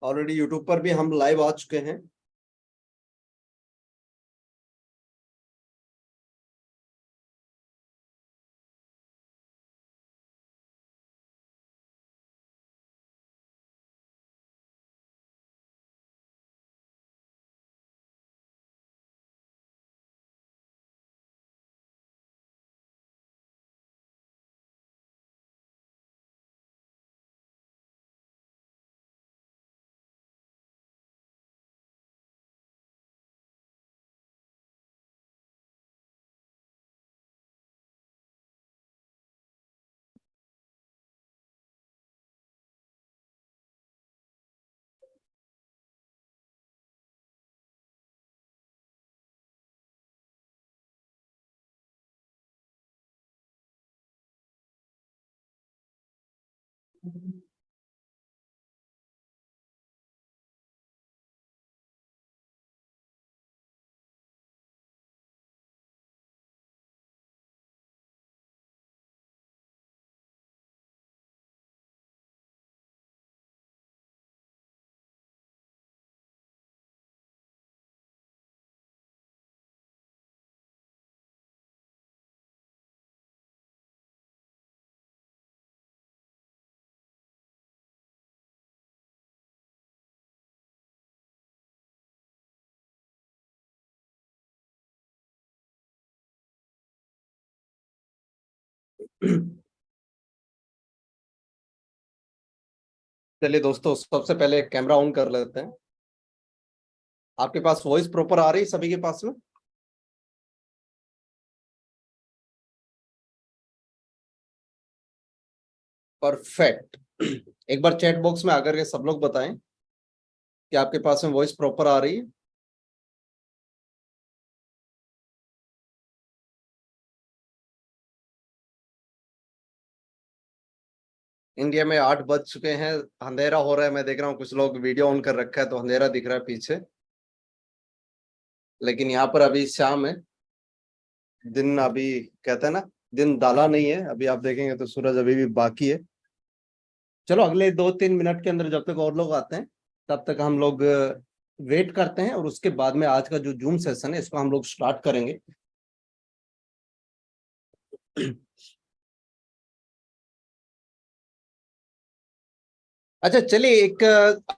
Already YouTube पर भी हम लाइव आ चुके हैं। चलिए दोस्तों, सबसे पहले कैमरा ऑन कर लेते हैं। आपके पास वॉइस प्रॉपर आ रही है सभी के पास में? परफेक्ट। एक बार चैट बॉक्स में आकर के सब लोग बताएं कि आपके पास में वॉइस प्रॉपर आ रही है। इंडिया में 8 बज चुके हैं, अंधेरा हो रहा है। मैं देख रहा हूँ कुछ लोग वीडियो ऑन कर रखा है तो अंधेरा दिख रहा है पीछे, लेकिन यहाँ पर अभी शाम है। दिन अभी कहते हैं ना, दिन डाला नहीं है। अभी आप देखेंगे तो सूरज अभी भी बाकी है। चलो अगले 2-3 मिनट के अंदर जब तक और लोग आते हैं तब तक हम लोग वेट करते हैं, और उसके बाद में आज का जो जूम सेशन है इसको हम लोग स्टार्ट करेंगे। अच्छा चलिए, एक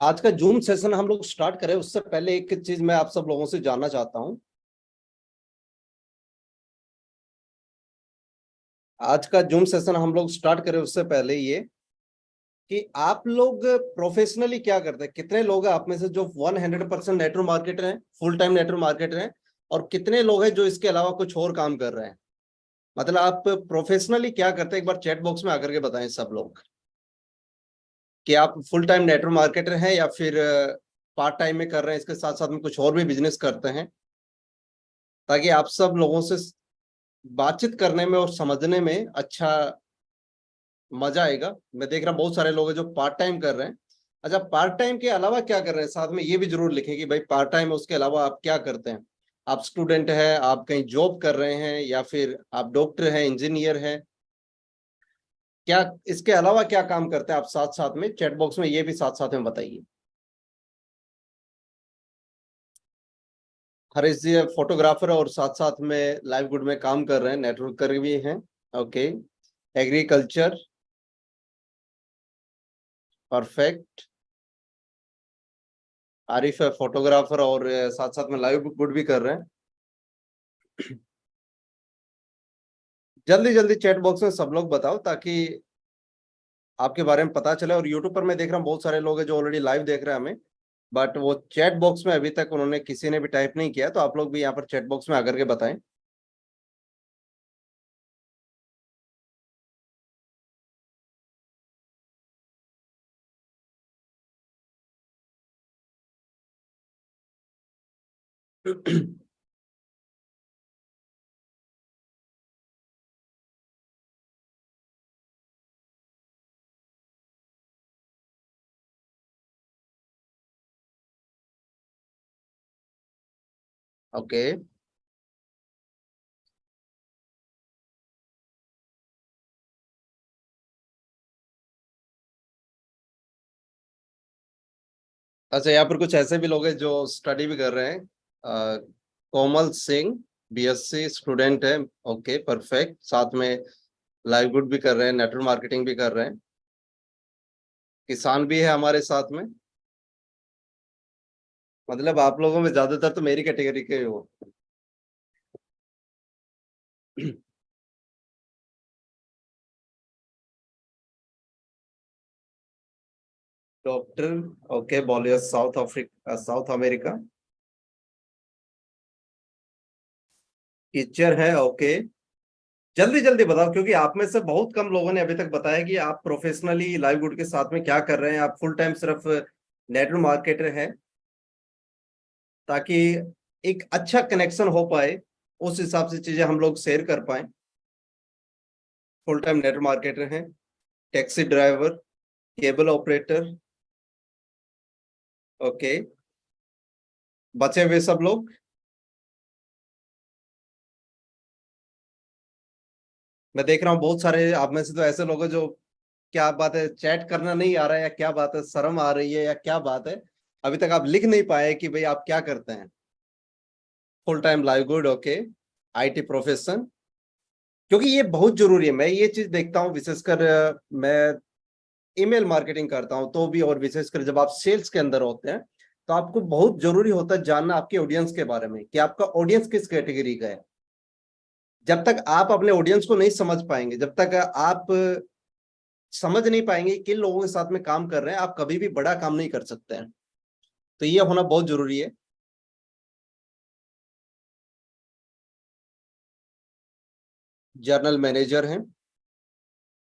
आज का जूम सेशन हम लोग स्टार्ट करें उससे पहले एक चीज मैं आप सब लोगों से जानना चाहता हूं। आज का जूम सेशन हम लोग स्टार्ट करें उससे पहले ये कि आप लोग प्रोफेशनली क्या करते हैं। कितने लोग हैं आप में से जो 100% नेटवर्क मार्केटर हैं, फुल टाइम नेटवर्क मार्केटर हैं, और कितने लोग हैं जो इसके अलावा कुछ और काम कर रहे हैं। मतलब आप प्रोफेशनली क्या करते हैं, एक बार चैट बॉक्स में आकर के बताएं सब लोग कि आप फुल टाइम नेटवर्क मार्केटर हैं या फिर पार्ट टाइम में कर रहे हैं, इसके साथ साथ में कुछ और भी बिजनेस करते हैं, ताकि आप सब लोगों से बातचीत करने में और समझने में अच्छा मजा आएगा। मैं देख रहा हूँ बहुत सारे लोग हैं जो पार्ट टाइम कर रहे हैं। अच्छा, पार्ट टाइम के अलावा क्या कर रहे हैं, साथ में ये भी जरूर लिखें कि भाई पार्ट टाइम है उसके अलावा आप क्या करते हैं। आप स्टूडेंट हैं, आप कहीं जॉब कर रहे हैं, या फिर आप डॉक्टर हैं, इंजीनियर हैं, क्या इसके अलावा क्या काम करते हैं आप, साथ साथ में चैट बॉक्स में ये भी साथ साथ में बताइए। हरीश जी फोटोग्राफर और साथ साथ में लाइव गुड में काम कर रहे हैं, नेटवर्कर भी हैं। ओके। Agriculture, perfect. आरिफ है फोटोग्राफर और साथ साथ में लाइव गुड भी कर रहे हैं। जल्दी जल्दी चैट बॉक्स में सब लोग बताओ ताकि आपके बारे में पता चले। और यूट्यूब पर मैं देख रहा हूँ बहुत सारे लोग हैं जो ऑलरेडी लाइव देख रहे हैं हमें, बट वो चैट बॉक्स में अभी तक उन्होंने किसी ने भी टाइप नहीं किया, तो आप लोग भी यहाँ पर चैट बॉक्स में आकर के बताएं। ओके। अच्छा, यहाँ पर कुछ ऐसे भी लोग हैं जो स्टडी भी कर रहे हैं। कोमल सिंह बीएससी स्टूडेंट है। Okay, perfect. साथ में लाइवलीहुड भी कर रहे हैं, नेटवर्क मार्केटिंग भी कर रहे हैं। किसान भी है हमारे साथ में। मतलब आप लोगों में ज्यादातर तो मेरी कैटेगरी के हो। Doctor. Okay, Bollywood, south Africa, south America. Teacher है। ओके, जल्दी जल्दी बताओ, क्योंकि आप में से बहुत कम लोगों ने अभी तक बताया कि आप प्रोफेशनली लाइवलीहुड के साथ में क्या कर रहे हैं। आप फुल टाइम सिर्फ नेटवर्क मार्केटर हैं, ताकि एक अच्छा कनेक्शन हो पाए, उस हिसाब से चीजें हम लोग शेयर कर पाए। फुल टाइम नेटवर्क मार्केटर हैं, taxi driver, cable operator. Okay, बचे हुए सब लोग। मैं देख रहा हूँ बहुत सारे आप में से तो ऐसे लोग हैं जो, क्या बात है, चैट करना नहीं आ रहा है या क्या बात है, शर्म आ रही है या क्या बात है, अभी तक आप लिख नहीं पाए कि भाई आप क्या करते हैं। Full time livelihood. Okay, IT profession, क्योंकि ये बहुत जरूरी है। मैं ये चीज देखता हूँ विशेषकर, मैं ईमेल मार्केटिंग करता हूँ तो भी, और विशेषकर जब आप सेल्स के अंदर होते हैं, तो आपको बहुत जरूरी होता है जानना आपके ऑडियंस के बारे में, कि आपका ऑडियंस किस कैटेगरी का है। जब तक आप अपने ऑडियंस को नहीं समझ पाएंगे, जब तक आप समझ नहीं पाएंगे किन लोगों के साथ में काम कर रहे हैं, आप कभी भी बड़ा काम नहीं कर सकते हैं। तो ये होना बहुत जरूरी है। जर्नल मैनेजर हैं।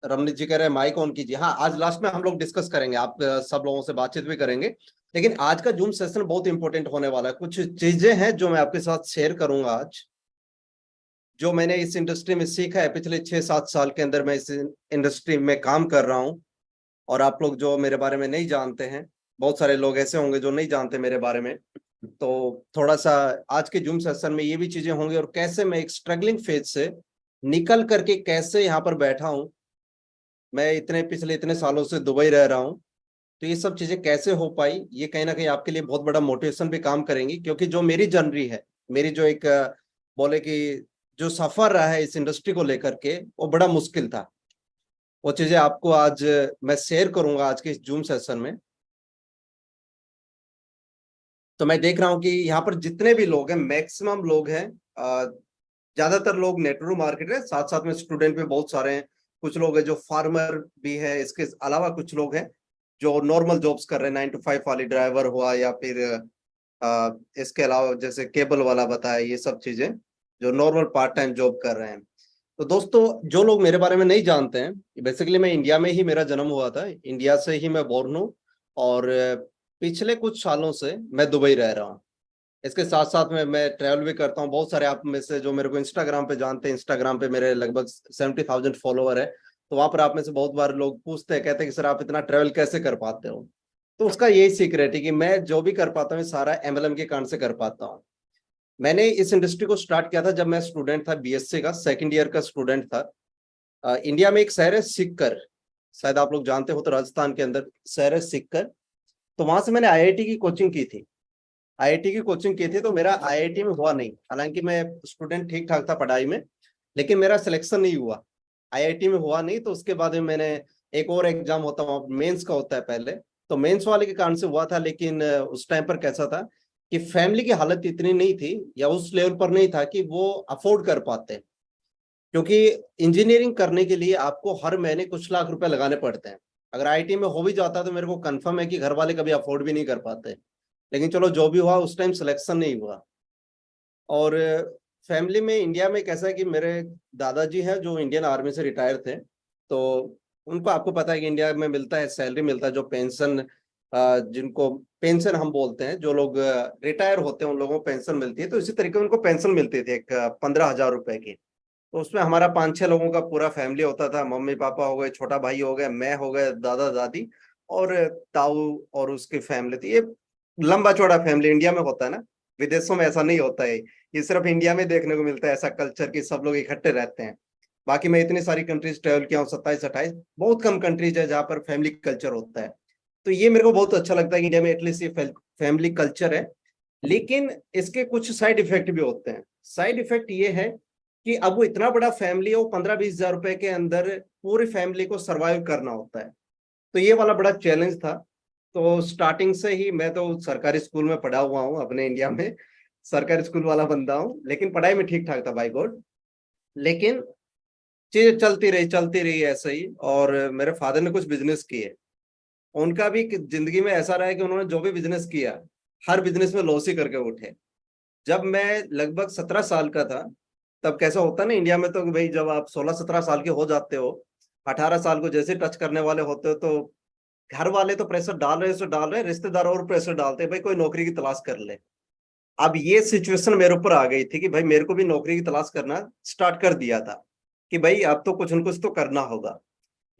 रमनीत जी कह रहे हैं माइक ऑन कीजिए। हाँ, आज लास्ट में हम लोग डिस्कस करेंगे, आप सब लोगों से बातचीत भी करेंगे। लेकिन आज का जूम सेशन बहुत इंपॉर्टेंट होने वाला है। कुछ चीजें हैं जो मैं आपके साथ शेयर करूंगा आज, जो मैंने इस इंडस्ट्री में सीखा है। पिछले 6-7 साल के अंदर मैं इस इंडस्ट्री में काम कर रहा हूँ, और आप लोग जो मेरे बारे में नहीं जानते हैं, बहुत सारे लोग ऐसे होंगे जो नहीं जानते मेरे बारे में, तो थोड़ा सा आज के जूम सेशन में ये भी चीजें होंगी, और कैसे मैं एक स्ट्रगलिंग फेज से निकल करके कैसे यहाँ पर बैठा हूँ। मैं इतने पिछले इतने सालों से दुबई रह रहा हूँ, तो ये सब चीजें कैसे हो पाई, ये कहीं ना कहीं आपके लिए बहुत बड़ा मोटिवेशन भी काम करेंगी। क्योंकि जो मेरी जर्नी है, मेरी जो एक बोले कि जो सफर रहा है इस इंडस्ट्री को लेकर के, वो बड़ा मुश्किल था। वो चीजें आपको आज मैं शेयर करूंगा आज के इस जूम सेशन में। तो मैं देख रहा हूँ कि यहाँ पर जितने भी लोग हैं, मैक्सिमम लोग हैं, ज्यादातर लोग नेटवर्क मार्केटर है, साथ साथ में स्टूडेंट भी बहुत सारे हैं। कुछ लोग हैं जो फार्मर भी है, इसके अलावा कुछ लोग हैं जो नॉर्मल जॉब्स कर रहे हैं, 9 to 5 वाली, ड्राइवर हुआ या फिर इसके अलावा जैसे केबल वाला बताया, ये सब चीजें जो नॉर्मल पार्ट टाइम जॉब कर रहे हैं। तो दोस्तों, जो लोग मेरे बारे में नहीं जानते हैं, बेसिकली मैं इंडिया में ही मेरा जन्म हुआ था, इंडिया से ही मैं बोर्न हूँ, और पिछले कुछ सालों से मैं दुबई रह रहा हूँ। इसके साथ साथ में मैं ट्रैवल भी करता हूँ। बहुत सारे आप में से जो मेरे को इंस्टाग्राम पे जानते हैं, इंस्टाग्राम पे मेरे लगभग 70,000 फॉलोअर है। तो वहां पर आप में से बहुत बार लोग पूछते हैं, कहते हैं कि सर आप इतना ट्रैवल कैसे कर पाते हो। तो उसका यही सीक्रेट है कि मैं जो भी कर पाता हूँ सारा एमएलएम के कारण से कर पाता हूँ। मैंने इस इंडस्ट्री को स्टार्ट किया था जब मैं स्टूडेंट था, बीएससी का सेकंड ईयर का स्टूडेंट था। इंडिया में एक शहर है सीकर, शायद आप लोग जानते हो, तो राजस्थान के अंदर शहर है सीकर। तो वहां से मैंने आईआईटी की कोचिंग की थी। आईआईटी की कोचिंग की थी, तो मेरा आईआईटी में हुआ नहीं, हालांकि मैं स्टूडेंट ठीक ठाक था पढ़ाई में, लेकिन मेरा सिलेक्शन नहीं हुआ, आईआईटी में हुआ नहीं। तो उसके बाद में मैंने एक और एग्जाम होता है, मेंस का होता है पहले, तो मेंस वाले के कारण से हुआ था। लेकिन उस टाइम पर कैसा था कि फैमिली की हालत इतनी नहीं थी, या उस लेवल पर नहीं था कि वो अफोर्ड कर पाते। क्योंकि इंजीनियरिंग करने के लिए आपको हर महीने कुछ लाख रुपए लगाने पड़ते हैं। अगर आईटी में हो भी जाता तो मेरे को कंफर्म है कि घर वाले कभी अफोर्ड भी नहीं कर पाते। लेकिन चलो, जो भी हुआ, उस टाइम सिलेक्शन नहीं हुआ। और फैमिली में इंडिया में कैसा है कि मेरे दादाजी हैं जो इंडियन आर्मी से रिटायर थे। तो उनको, आपको पता है कि इंडिया में मिलता है, सैलरी मिलता है, जो पेंशन, जिनको पेंशन हम बोलते हैं, जो लोग रिटायर होते हैं उन लोगों को पेंशन मिलती है। तो इसी तरीके उनको पेंशन मिलती थी एक 15,000 रुपए की। तो उसमें हमारा 5-6 लोगों का पूरा फैमिली होता था, मम्मी पापा हो गए, छोटा भाई हो गए, मैं हो गए, दादा दादी, और ताऊ और उसकी फैमिली थी। ये लंबा चौड़ा फैमिली इंडिया में होता है ना, विदेशों में ऐसा नहीं होता है। ये सिर्फ इंडिया में देखने को मिलता है ऐसा कल्चर कि सब लोग इकट्ठे रहते हैं। बाकी मैं इतनी सारी कंट्रीज ट्रेवल किया हूँ, 27-28, बहुत कम कंट्रीज है जहाँ पर फैमिली कल्चर होता है। तो ये मेरे को बहुत अच्छा लगता है कि इंडिया में एटलीस्ट ये फैमिली कल्चर है। लेकिन इसके कुछ साइड इफेक्ट भी होते हैं। साइड इफेक्ट ये है कि अब वो इतना बड़ा फैमिली है, वो 15-20 हजार रुपए के अंदर पूरी फैमिली को सरवाइव करना होता है। तो ये वाला बड़ा चैलेंज था। तो स्टार्टिंग से ही मैं तो सरकारी स्कूल में पढ़ा हुआ हूँ अपने इंडिया में, सरकारी स्कूल वाला बंदा हूँ, लेकिन पढ़ाई में ठीक ठाक था बाई गॉड। लेकिन चीजें चलती रही ऐसे ही। और मेरे फादर ने कुछ बिजनेस किए, उनका भी जिंदगी में ऐसा रहा है कि उन्होंने जो भी बिजनेस किया हर बिजनेस में लॉस ही करके उठे। जब मैं लगभग 17 साल का था, तब कैसा होता है ना इंडिया में, तो कि भाई जब आप 16-17 साल के हो जाते हो, 18 साल को जैसे टच करने वाले होते हो, तो घर वाले तो प्रेशर डाल रहे हैं, रिश्तेदार और प्रेशर डालते हैं, भाई कोई नौकरी की तलाश कर ले। अब ये सिचुएशन मेरे ऊपर आ गई थी कि भाई मेरे को भी नौकरी की तलाश करना स्टार्ट कर दिया था कि भाई अब तो कुछ न कुछ तो करना होगा।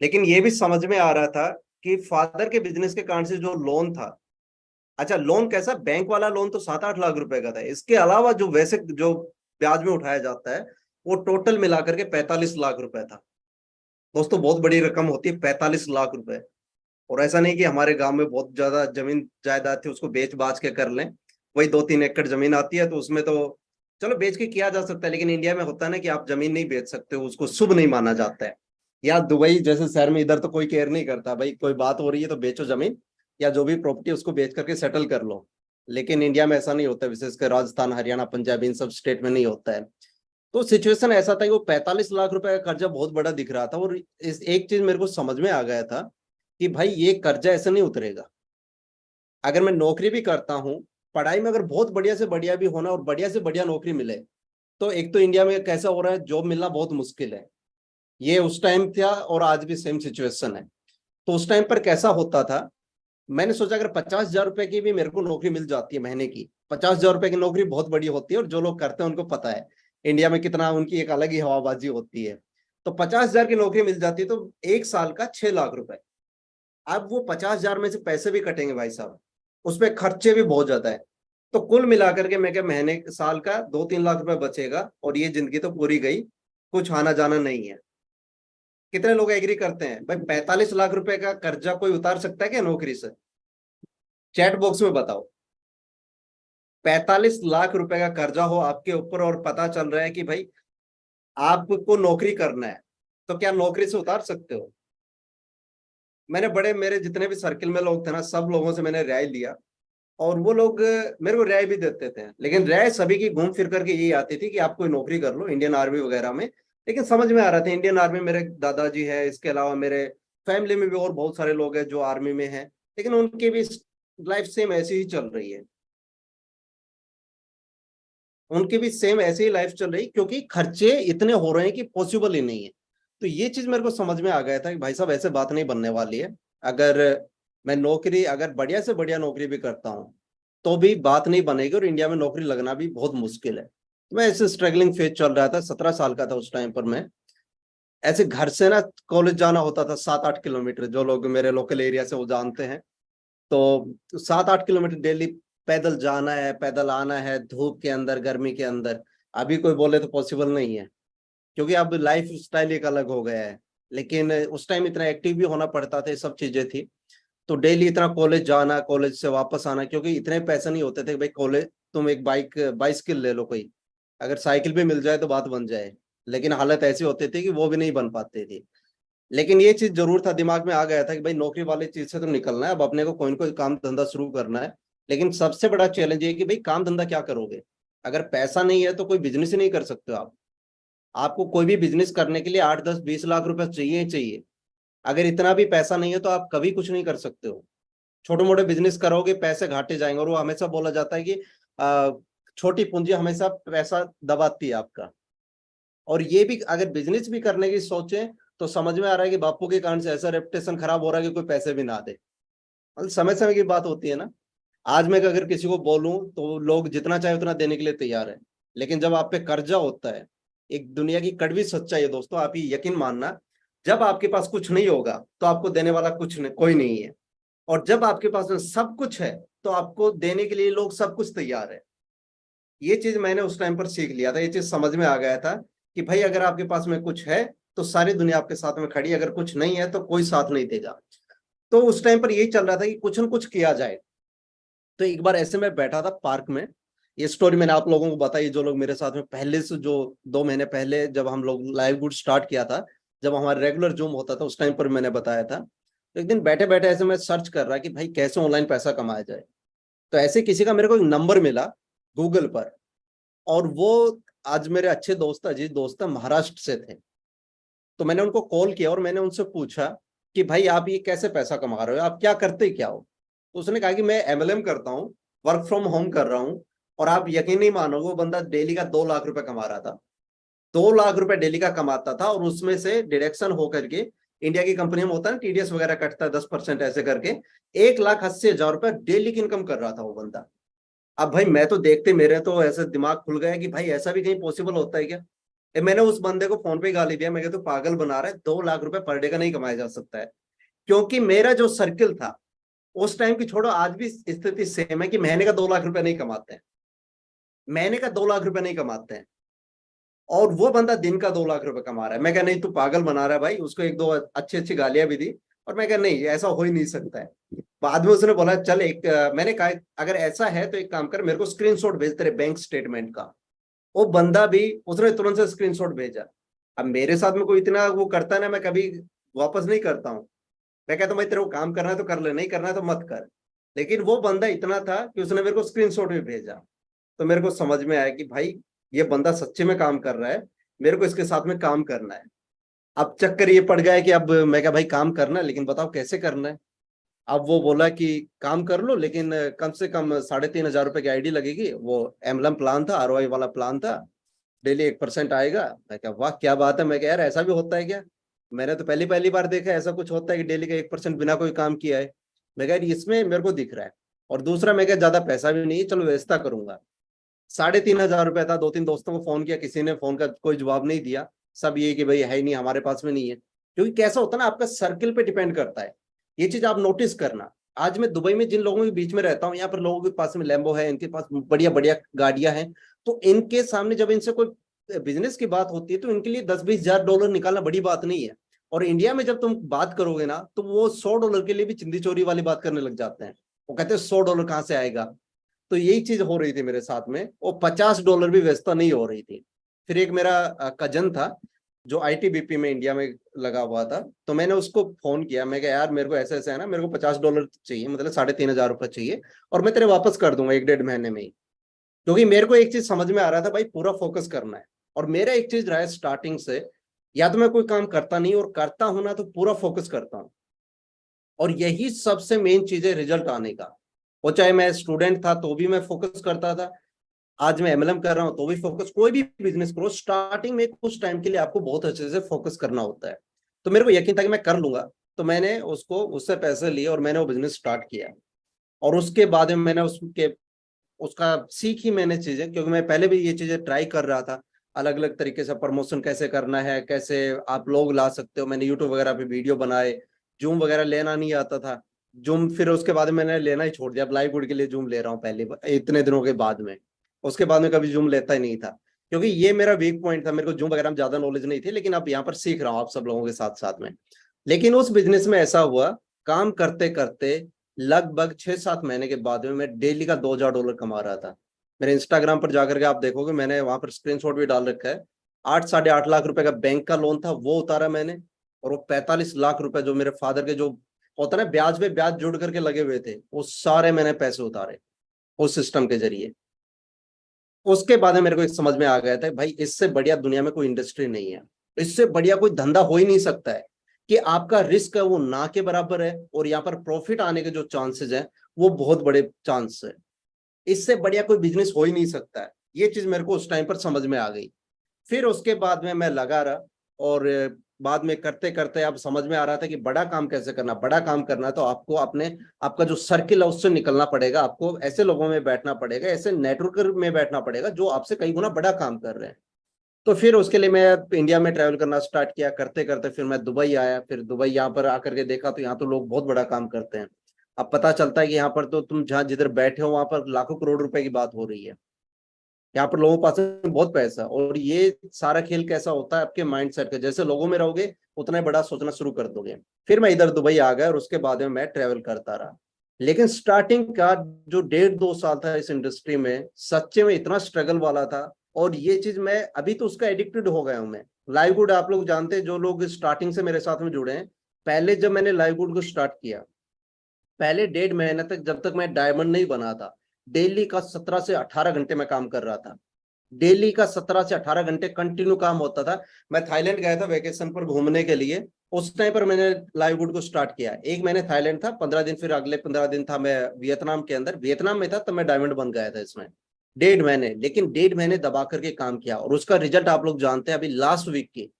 लेकिन ये भी समझ में आ रहा था कि फादर के बिजनेस के कारण से जो लोन था, अच्छा लोन कैसा, बैंक वाला लोन तो 7-8 लाख रुपए का था, इसके अलावा जो वैसे जो ब्याज में उठाया जाता है वो टोटल मिलाकर के 45 लाख रुपए था। दोस्तों बहुत बड़ी रकम होती है 45 लाख रुपए। और ऐसा नहीं कि हमारे गांव में बहुत ज्यादा जमीन जायदाद थी उसको बेच बाच के कर लें, वही 2-3 एकड़ जमीन आती है तो उसमें तो चलो बेच के किया जा सकता है। लेकिन इंडिया में होता है ना कि आप जमीन नहीं बेच सकते हो, उसको शुभ नहीं माना जाता है। या दुबई जैसे शहर में इधर तो कोई केयर नहीं करता, भाई कोई बात हो रही है तो बेचो जमीन, या जो भी प्रॉपर्टी उसको बेच करके सेटल कर लो। लेकिन इंडिया में ऐसा नहीं होता, विशेषकर राजस्थान हरियाणा पंजाब इन सब स्टेट में नहीं होता है। तो सिचुएशन ऐसा था कि वो 45 लाख रुपए का कर्जा बहुत बड़ा दिख रहा था। और इस एक चीज मेरे को समझ में आ गया था कि भाई ये कर्जा ऐसे नहीं उतरेगा। अगर मैं नौकरी भी करता हूँ, पढ़ाई में अगर बहुत बढ़िया से बढ़िया भी होना और बढ़िया से बढ़िया नौकरी मिले, तो एक तो इंडिया में कैसा हो रहा है, जॉब मिलना बहुत मुश्किल है। ये उस टाइम था और आज भी सेम सिचुएशन है। तो उस टाइम पर कैसा होता था, मैंने सोचा अगर 50 हजार रुपए की भी मेरे को नौकरी मिल जाती है महीने की, 50 हजार रुपए की नौकरी बहुत बड़ी होती है और जो लोग करते हैं उनको पता है इंडिया में कितना उनकी एक अलग ही हवाबाजी होती है। तो 50 हजार की नौकरी मिल जाती है तो एक साल का 6 लाख रुपए। अब वो 50 हजार में से पैसे भी कटेंगे भाई साहब, उसमें खर्चे भी बहुत ज्यादा है। तो कुल मिलाकर के मैं क्या, महीने साल का 2-3 लाख रुपए बचेगा और ये जिंदगी तो पूरी गई, कुछ आना जाना नहीं है। कितने लोग एग्री करते हैं भाई 45 लाख रुपए का कर्जा कोई उतार सकता है क्या नौकरी से? चैट बॉक्स में बताओ। 45 लाख रुपए का कर्जा हो आपके ऊपर और पता चल रहा है कि भाई आपको नौकरी करना है, तो क्या नौकरी से उतार सकते हो? मैंने बड़े, मेरे जितने भी सर्किल में लोग थे ना, सब लोगों से मैंने राय लिया और वो लोग मेरे को राय भी देते थे। लेकिन राय सभी की घूम फिर करके यही आती थी कि आप कोई नौकरी कर लो इंडियन आर्मी वगैरह में। लेकिन समझ में आ रहा था इंडियन आर्मी, मेरे दादाजी है, इसके अलावा मेरे फैमिली में भी और बहुत सारे लोग हैं जो आर्मी में हैं, लेकिन उनकी भी लाइफ सेम ऐसी ही चल रही है। उनकी भी सेम ऐसे ही लाइफ चल रही, क्योंकि खर्चे इतने हो रहे हैं कि पॉसिबल ही नहीं है। तो ये चीज मेरे को समझ में आ गया था कि भाई साहब ऐसे बात नहीं बनने वाली है। अगर मैं नौकरी, अगर बढ़िया से बढ़िया नौकरी भी करता हूँ तो भी बात नहीं बनेगी और इंडिया में नौकरी लगना भी बहुत मुश्किल है। तो मैं ऐसे स्ट्रगलिंग फेज चल रहा था, 17 साल का था उस टाइम पर मैं। ऐसे घर से ना कॉलेज जाना होता था 7-8 किलोमीटर, जो लोग मेरे लोकल एरिया से वो जानते हैं। तो 7-8 किलोमीटर डेली पैदल जाना है, पैदल आना है, धूप के अंदर, गर्मी के अंदर। अभी कोई बोले तो पॉसिबल नहीं है, क्योंकि अब लाइफ स्टाइल एक अलग हो गया है। लेकिन उस टाइम इतना एक्टिव भी होना पड़ता था, ये सब चीजें थी। तो डेली इतना कॉलेज जाना, कॉलेज से वापस आना, क्योंकि इतने पैसे नहीं होते थे कि भाई कॉलेज तुम एक बाइसिकल ले लो कोई, अगर साइकिल भी मिल जाए तो बात बन जाए। लेकिन हालत ऐसी होती थी कि वो भी नहीं बन पाती थी। लेकिन ये चीज जरूर था, दिमाग में आ गया था कि भाई नौकरी वाली चीज से तो निकलना है, अब अपने को कोई ना कोई काम धंधा शुरू करना है। लेकिन सबसे बड़ा चैलेंज ये है कि भाई काम धंधा क्या करोगे? अगर पैसा नहीं है तो कोई बिजनेस ही नहीं कर सकते हो आप। आपको कोई भी बिजनेस करने के लिए 8-10-20 लाख रुपए चाहिए ही चाहिए। अगर इतना भी पैसा नहीं है तो आप कभी कुछ नहीं कर सकते हो। छोटे मोटे बिजनेस करोगे पैसे घाटे जाएंगे, और वो हमेशा बोला जाता है कि अ, छोटी पूंजी हमेशा पैसा दबाती है आपका। और ये भी अगर बिजनेस भी करने की सोचे तो समझ में आ रहा है कि बापू के कारण से ऐसा रेपुटेशन खराब हो रहा है कि कोई पैसे भी ना दे। मतलब समय समय की बात होती है ना। आज मैं अगर किसी को बोलूं तो लोग जितना चाहे उतना देने के लिए तैयार है। लेकिन जब आप पे कर्जा होता है, एक दुनिया की कड़वी सच्चाई है दोस्तों, आप ये यकीन मानना, जब आपके पास कुछ नहीं होगा तो आपको देने वाला कुछ नहीं, कोई नहीं है। और जब आपके पास में सब कुछ है तो आपको देने के लिए लोग सब कुछ तैयार है। ये चीज मैंने उस टाइम पर सीख लिया था, ये चीज समझ में आ गया था कि भाई अगर आपके पास में कुछ है तो सारी दुनिया आपके साथ में खड़ी है, अगर कुछ नहीं है तो कोई साथ नहीं देगा। तो उस टाइम पर यही चल रहा था कि कुछ न कुछ किया जाए। तो एक बार ऐसे मैं बैठा था पार्क में, ये स्टोरी मैंने आप लोगों को बताई, जो लोग मेरे साथ में पहले से, जो 2 महीने पहले जब हम लोग लाइव गुड स्टार्ट किया था, जब हमारा रेगुलर जूम होता था, उस टाइम पर मैंने बताया था। तो एक दिन बैठे बैठे ऐसे मैं सर्च कर रहा कि भाई कैसे ऑनलाइन पैसा कमाया जाए। तो ऐसे किसी का मेरे को एक नंबर मिला गूगल पर, और वो आज मेरे अच्छे दोस्त, अजीत दोस्त है, महाराष्ट्र से थे। तो मैंने उनको कॉल किया और मैंने उनसे पूछा कि भाई आप ये कैसे पैसा कमा रहे हो, आप क्या करते क्या हो। तो उसने कहा कि मैं एमएलएम करता हूँ, वर्क फ्रॉम होम कर रहा हूँ। और आप यकीन नहीं मानोगे, वो बंदा डेली का 2 लाख रुपए कमा रहा था। 2 लाख रुपए डेली का कमाता था, और उसमें से डिडक्शन होकर के, इंडिया की कंपनी में होता है ना टीडीएस वगैरह कटता है 10% ऐसे करके, 1,80,000 रुपए डेली की इनकम कर रहा था वो बंदा। अब भाई मैं तो देखते मेरे तो ऐसे दिमाग खुल गया कि भाई ऐसा भी कहीं पॉसिबल होता है क्या। मैंने उस बंदे को फोन पे गाली दिया, मैं कहा तू पागल बना रहा है, 2 लाख रुपए पर डे का नहीं कमाया जा सकता है। क्योंकि मेरा जो सर्किल था उस टाइम की, छोड़ो आज भी स्थिति सेम है कि महीने का 2 लाख रुपए नहीं कमाते हैं, महीने का 2 लाख रुपए नहीं कमाते हैं। और वो बंदा दिन का 2 लाख रुपए कमा रहा है। मैं कहा नहीं, तू पागल बना रहा है भाई। उसको एक दो अच्छी अच्छी गालियां भी दी, और मैं कहा नहीं, ऐसा हो ही नहीं सकता है। बाद में उसने बोला चल एक मैंने कहा अगर ऐसा है तो एक काम कर, मेरे को स्क्रीनशॉट भेज तेरे बैंक स्टेटमेंट का। वो बंदा भी, उसने तुरंत से स्क्रीनशॉट भेजा। अब मेरे साथ में कोई इतना वो करता है ना, मैं कभी वापस नहीं करता हूँ। मैं कहता हूँ भाई तेरे को काम करना है तो कर ले, नहीं करना है तो मत कर। लेकिन वो बंदा इतना था कि उसने मेरे को स्क्रीनशॉट भी भेजा। तो मेरे को समझ में आया कि भाई ये बंदा सच्चे में काम कर रहा है, मेरे को इसके साथ में काम करना है। अब चक्कर ये पड़ गया है कि अब मैं क्या भाई, काम करना है लेकिन बताओ कैसे करना है। अब वो बोला कि काम कर लो, लेकिन कम से कम 3,500 रुपए की आईडी लगेगी। वो एमलम प्लान था, आरओआई वाला प्लान था, डेली 1% आएगा। मैं क्या, वाह क्या बात है। मैं क्या यार, ऐसा भी होता है क्या। मैंने तो पहली पहली बार देखा है ऐसा कुछ होता है कि डेली का 1% बिना कोई काम किया है। मैं क्या यार, इसमें मेरे को दिख रहा है। और दूसरा, मैं क्या ज्यादा पैसा भी नहीं है, चलो व्यवस्था करूंगा। 3,500 रुपए था। 2-3 दोस्तों को फोन किया, किसी ने फोन का कोई जवाब नहीं दिया। सब ये कि भाई है ही नहीं, हमारे पास में नहीं है। क्योंकि कैसा होता है ना, आपका सर्किल पे डिपेंड करता है। ये चीज आप नोटिस करना। आज मैं दुबई में जिन लोगों के बीच में रहता हूँ, यहाँ पर लोगों के पास में लैम्बो है, इनके पास बढ़िया बढ़िया गाड़ियां हैं। तो इनके सामने जब इनसे कोई बिजनेस की बात होती है, तो इनके लिए 10-20 हजार डॉलर निकालना बड़ी बात नहीं है। और इंडिया में जब तुम बात करोगे ना, तो वो 100 डॉलर के लिए भी चिंदी चोरी वाली बात करने लग जाते हैं। वो कहते हैं 100 डॉलर कहाँ से आएगा। तो यही चीज हो रही थी मेरे साथ में, वो 50 डॉलर भी व्यवस्था नहीं हो रही थी। फिर एक मेरा कजन था जो आईटीबीपी में इंडिया में लगा हुआ था। तो मैंने उसको फोन किया, मैं कहा यार मेरे को ऐसा ऐसा है ना, मेरे को 50 डॉलर चाहिए, मतलब 3,500 रुपये चाहिए, और मैं तेरे वापस कर दूंगा 1-1.5 महीने में ही। क्योंकि मेरे को एक चीज समझ में आ रहा था भाई, पूरा फोकस करना है। और मेरा एक चीज रहा है स्टार्टिंग से, या तो मैं कोई काम करता नहीं, और करता हूं ना तो पूरा फोकस करता हूँ। और यही सबसे मेन चीज है रिजल्ट आने का। वो चाहे मैं स्टूडेंट था तो भी मैं फोकस करता था, आज मैं एमएलएम कर रहा हूं तो भी फोकस। कोई भी बिजनेस करो, स्टार्टिंग में कुछ टाइम के लिए आपको बहुत अच्छे से फोकस करना होता है। तो मेरे को यकीन था कि मैं कर लूंगा। तो मैंने उसको, उससे पैसे लिए और मैंने वो बिजनेस स्टार्ट किया। और उसके बाद में मैंने उसके उसका सीखी मैंने चीजें, क्योंकि मैं पहले भी ये चीजें ट्राई कर रहा था। अलग अलग तरीके से प्रमोशन कैसे करना है, कैसे आप लोग ला सकते हो। मैंने यूट्यूब वगैरह पे वीडियो बनाए। जूम वगैरह लेना नहीं आता था। जूम फिर उसके बाद मैंने लेना ही छोड़ दिया। अब लाइव गुड के लिए जूम ले रहा हूँ पहले, इतने दिनों के बाद में। उसके बाद में कभी जूम लेता ही नहीं था, क्योंकि ये मेरा वीक पॉइंट था। मेरे को जूम वगैरह में ज्यादा नॉलेज नहीं थी, लेकिन अब यहाँ पर सीख रहा हूँ आप सब लोगों के साथ साथ में। लेकिन उस बिजनेस में ऐसा हुआ, काम करते करते लगभग 6-7 महीने के बाद में मैं डेली का 2,000 डॉलर कमा रहा था। मेरे इंस्टाग्राम पर जाकर के आप देखोगे, मैंने वहां पर स्क्रीनशॉट भी डाल रखा है। 8-8.5 लाख रुपए का बैंक का लोन था, वो उतारा मैंने। और वो 45 लाख रुपए जो मेरे फादर के जो होता है ना, ब्याज पे ब्याज जुड़ करके लगे हुए थे, वो सारे मैंने पैसे उतारे उस सिस्टम के जरिए। उसके बाद में मेरे को एक समझ में आ गया था भाई, इससे बढ़िया दुनिया में कोई इंडस्ट्री नहीं है, इससे बढ़िया कोई धंधा हो ही नहीं सकता है। कि आपका रिस्क है वो ना के बराबर है, और यहाँ पर प्रॉफिट आने के जो चांसेस हैं वो बहुत बड़े चांस है। इससे बढ़िया कोई बिजनेस हो ही नहीं सकता है। ये चीज मेरे को उस टाइम पर समझ में आ गई। फिर उसके बाद में मैं लगा रहा। और बाद में करते करते अब समझ में आ रहा था कि बड़ा काम कैसे करना। बड़ा काम करना है तो आपको अपने, आपका जो सर्किल है उससे निकलना पड़ेगा। आपको ऐसे लोगों में बैठना पड़ेगा, ऐसे नेटवर्कर में बैठना पड़ेगा जो आपसे कई गुना बड़ा काम कर रहे हैं। तो फिर उसके लिए मैं इंडिया में ट्रैवल करना स्टार्ट किया। करते करते फिर मैं दुबई आया। फिर दुबई यहाँ पर आकर के देखा तो यहाँ तो लोग बहुत बड़ा काम करते हैं। अब पता चलता है कि यहाँ पर तो तुम जहाँ जिधर बैठे हो वहां पर लाखों करोड़ रुपए की बात हो रही है। यहाँ पर लोगों के पास में बहुत पैसा है। और ये सारा खेल कैसा होता है आपके माइंडसेट का, जैसे लोगों में रहोगे उतना ही बड़ा सोचना शुरू कर दोगे। फिर मैं इधर दुबई आ गया और उसके बाद में मैं ट्रेवल करता रहा। लेकिन स्टार्टिंग का जो 1.5-2 साल था इस इंडस्ट्री में, सच्चे में इतना स्ट्रगल वाला था। और ये चीज मैं अभी तो उसका एडिक्टेड हो गया हूं मैं। लाइववुड आप लोग जानते हैं, जो लोग स्टार्टिंग से मेरे साथ में जुड़े हैं। पहले जब मैंने लाइववुड को स्टार्ट किया, पहले 1.5 महीने तक, जब तक मैं डायमंड नहीं बना था, डेली का 17 से 18 घंटे मैं काम कर रहा था। डेली का 17 से 18 घंटे कंटिन्यू काम होता था। मैं थाईलैंड गया था वेकेशन पर घूमने के लिए। उस टाइम पर मैंने लाइववुड को स्टार्ट किया। 1 महीने थाईलैंड था, 15 दिन, फिर अगले 15 दिन था मैं वियतनाम के अंदर। वियतनाम में था तब मैं डायमंड बन गया था इसमें 1.5 महीने। लेकिन 1.5 महीने दबा करके काम किया और उसका रिजल्ट आप लोग जानते हैं। अभी लास्ट वीक की,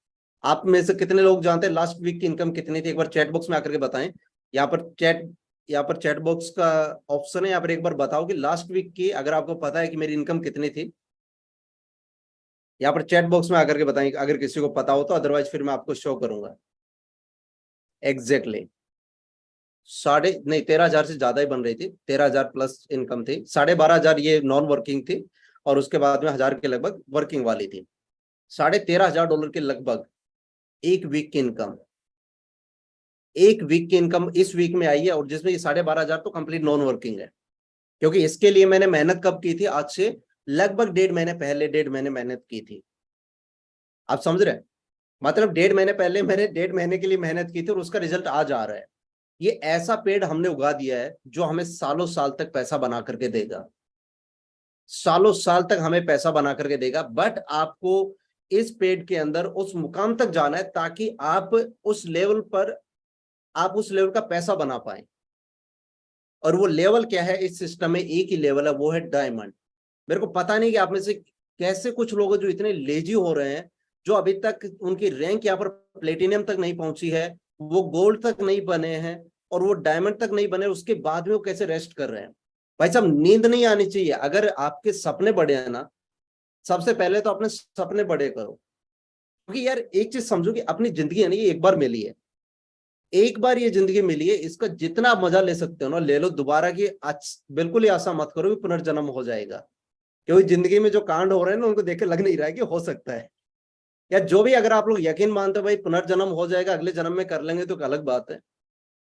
आप में से कितने लोग जानते हैं लास्ट वीक की इनकम कितनी थी? एक बार चैट बॉक्स में आकर के बताएं। यहाँ पर चैट यहाँ पर चैट बॉक्स का ऑप्शन है, यहाँ पर एक बार बताओ कि लास्ट वीक की अगर आपको पता है कि मेरी इनकम कितनी थी। यहाँ पर चैट बॉक्स में आकर के बताएं अगर किसी को पता हो तो, अदरवाइज फिर मैं आपको शो करूंगा। एग्जैक्टली साढ़े नहीं 13,000 से ज्यादा ही बन रही थी। 13,000 प्लस इनकम थी। 12,500 ये नॉन वर्किंग थी और उसके बाद में 1,000 के लगभग वर्किंग वाली थी। $13,500 के लगभग एक वीक की इनकम। एक वीक की इनकम इस वीक में आई है, और जिसमें ये 12,500 तो कंप्लीट नॉन वर्किंग है। क्योंकि इसके लिए मैंने मेहनत कब की थी? आज से लगभग 1.5 महीने पहले, 1.5 महीने मेहनत की थी। आप समझ रहे हैं? मतलब 1.5 महीने पहले मैंने 1.5 महीने के लिए मेहनत की थी और उसका रिजल्ट आज आ रहा है। ये ऐसा पेड़ हमने उगा दिया है जो हमें सालों साल तक पैसा बना करके देगा। सालों साल तक हमें पैसा बना करके देगा। बट आपको इस पेड़ के अंदर उस मुकाम तक जाना है ताकि आप उस लेवल का पैसा बना पाए। और वो लेवल क्या है इस सिस्टम में? एक ही लेवल है, वो है डायमंड। मेरे को पता नहीं कि आप में से कैसे कुछ लोग हैं जो इतने लेजी हो रहे हैं, जो अभी तक उनकी रैंक यहाँ पर प्लेटिनियम तक नहीं पहुंची है, वो गोल्ड तक नहीं बने हैं और वो डायमंड तक नहीं बने, उसके बाद में वो कैसे रेस्ट कर रहे हैं। भाई साहब, नींद नहीं आनी चाहिए। अगर आपके सपने बड़े हैं ना, सबसे पहले तो अपने सपने बड़े करो। क्योंकि यार एक चीज समझो कि अपनी जिंदगी है ना, ये एक बार मिली है। एक बार ये जिंदगी मिली है, इसका जितना आप मजा ले सकते हो ना ले लो। दोबारा की बिल्कुल ही आशा मत करो कि पुनर्जन्म हो जाएगा। क्योंकि जिंदगी में जो कांड हो रहे हैं ना, उनको देख के लग नहीं रहा है कि हो सकता है। या जो भी, अगर आप लोग यकीन मानते हो भाई पुनर्जन्म हो जाएगा, अगले जन्म में कर लेंगे, तो एक अलग बात है।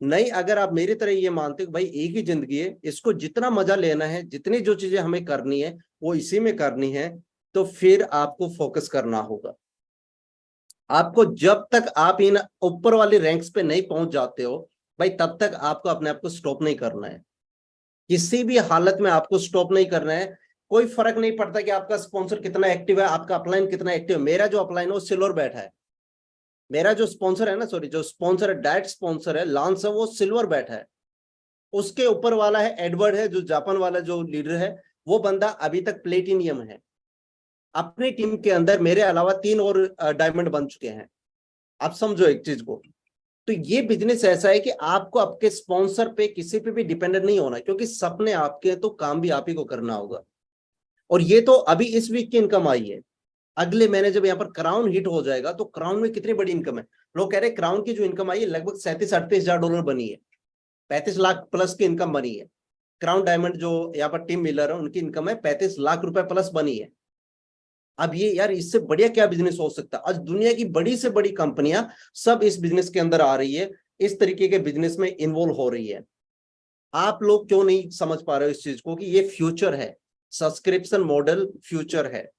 नहीं, अगर आप मेरी तरह ये मानते हो भाई एक ही जिंदगी है, इसको जितना मजा लेना है, जितनी जो चीजें हमें करनी है वो इसी में करनी है, तो फिर आपको फोकस करना होगा। आपको जब तक आप इन ऊपर वाली रैंक्स पे नहीं पहुंच जाते हो भाई, तब तक आपको अपने आप को स्टॉप नहीं करना है। किसी भी हालत में आपको स्टॉप नहीं करना है। कोई फर्क नहीं पड़ता कि आपका स्पॉन्सर कितना एक्टिव है, आपका अपलाइन कितना एक्टिव है। मेरा जो अपलाइन है वो सिल्वर बैठा है। मेरा जो स्पॉन्सर है ना, सॉरी, जो स्पॉन्सर है, डायरेक्ट स्पॉन्सर है लांस है, वो सिल्वर बैठा है। उसके ऊपर वाला है एडवर्ड है, जो जापान वाला जो लीडर है, वो बंदा अभी तक प्लेटिनियम है। अपनी टीम के अंदर मेरे अलावा 3 और डायमंड बन चुके हैं। आप समझो एक चीज को। तो ये बिजनेस ऐसा है कि आपको आपके स्पॉन्सर पे किसी पे भी डिपेंडेंट नहीं होना, क्योंकि सपने आपके हैं तो काम भी आप ही को करना होगा। और ये तो अभी इस वीक की इनकम आई है। अगले महीने जब यहाँ पर क्राउन हिट हो जाएगा तो क्राउन में कितनी बड़ी इनकम है। लोग कह रहे हैं क्राउन की जो इनकम आई है लगभग 37-38 हजार डॉलर बनी है। 35 लाख प्लस की इनकम बनी है। क्राउन डायमंड जो यहाँ पर टीम मिलर है, उनकी इनकम है 35 लाख रुपए प्लस बनी है। अब ये यार, इससे बढ़िया क्या बिजनेस हो सकता है? आज दुनिया की बड़ी से बड़ी कंपनियां सब इस बिजनेस के अंदर आ रही है, इस तरीके के बिजनेस में इन्वॉल्व हो रही है। आप लोग क्यों नहीं समझ पा रहे हो इस चीज को कि ये फ्यूचर है। सब्सक्रिप्शन मॉडल फ्यूचर है।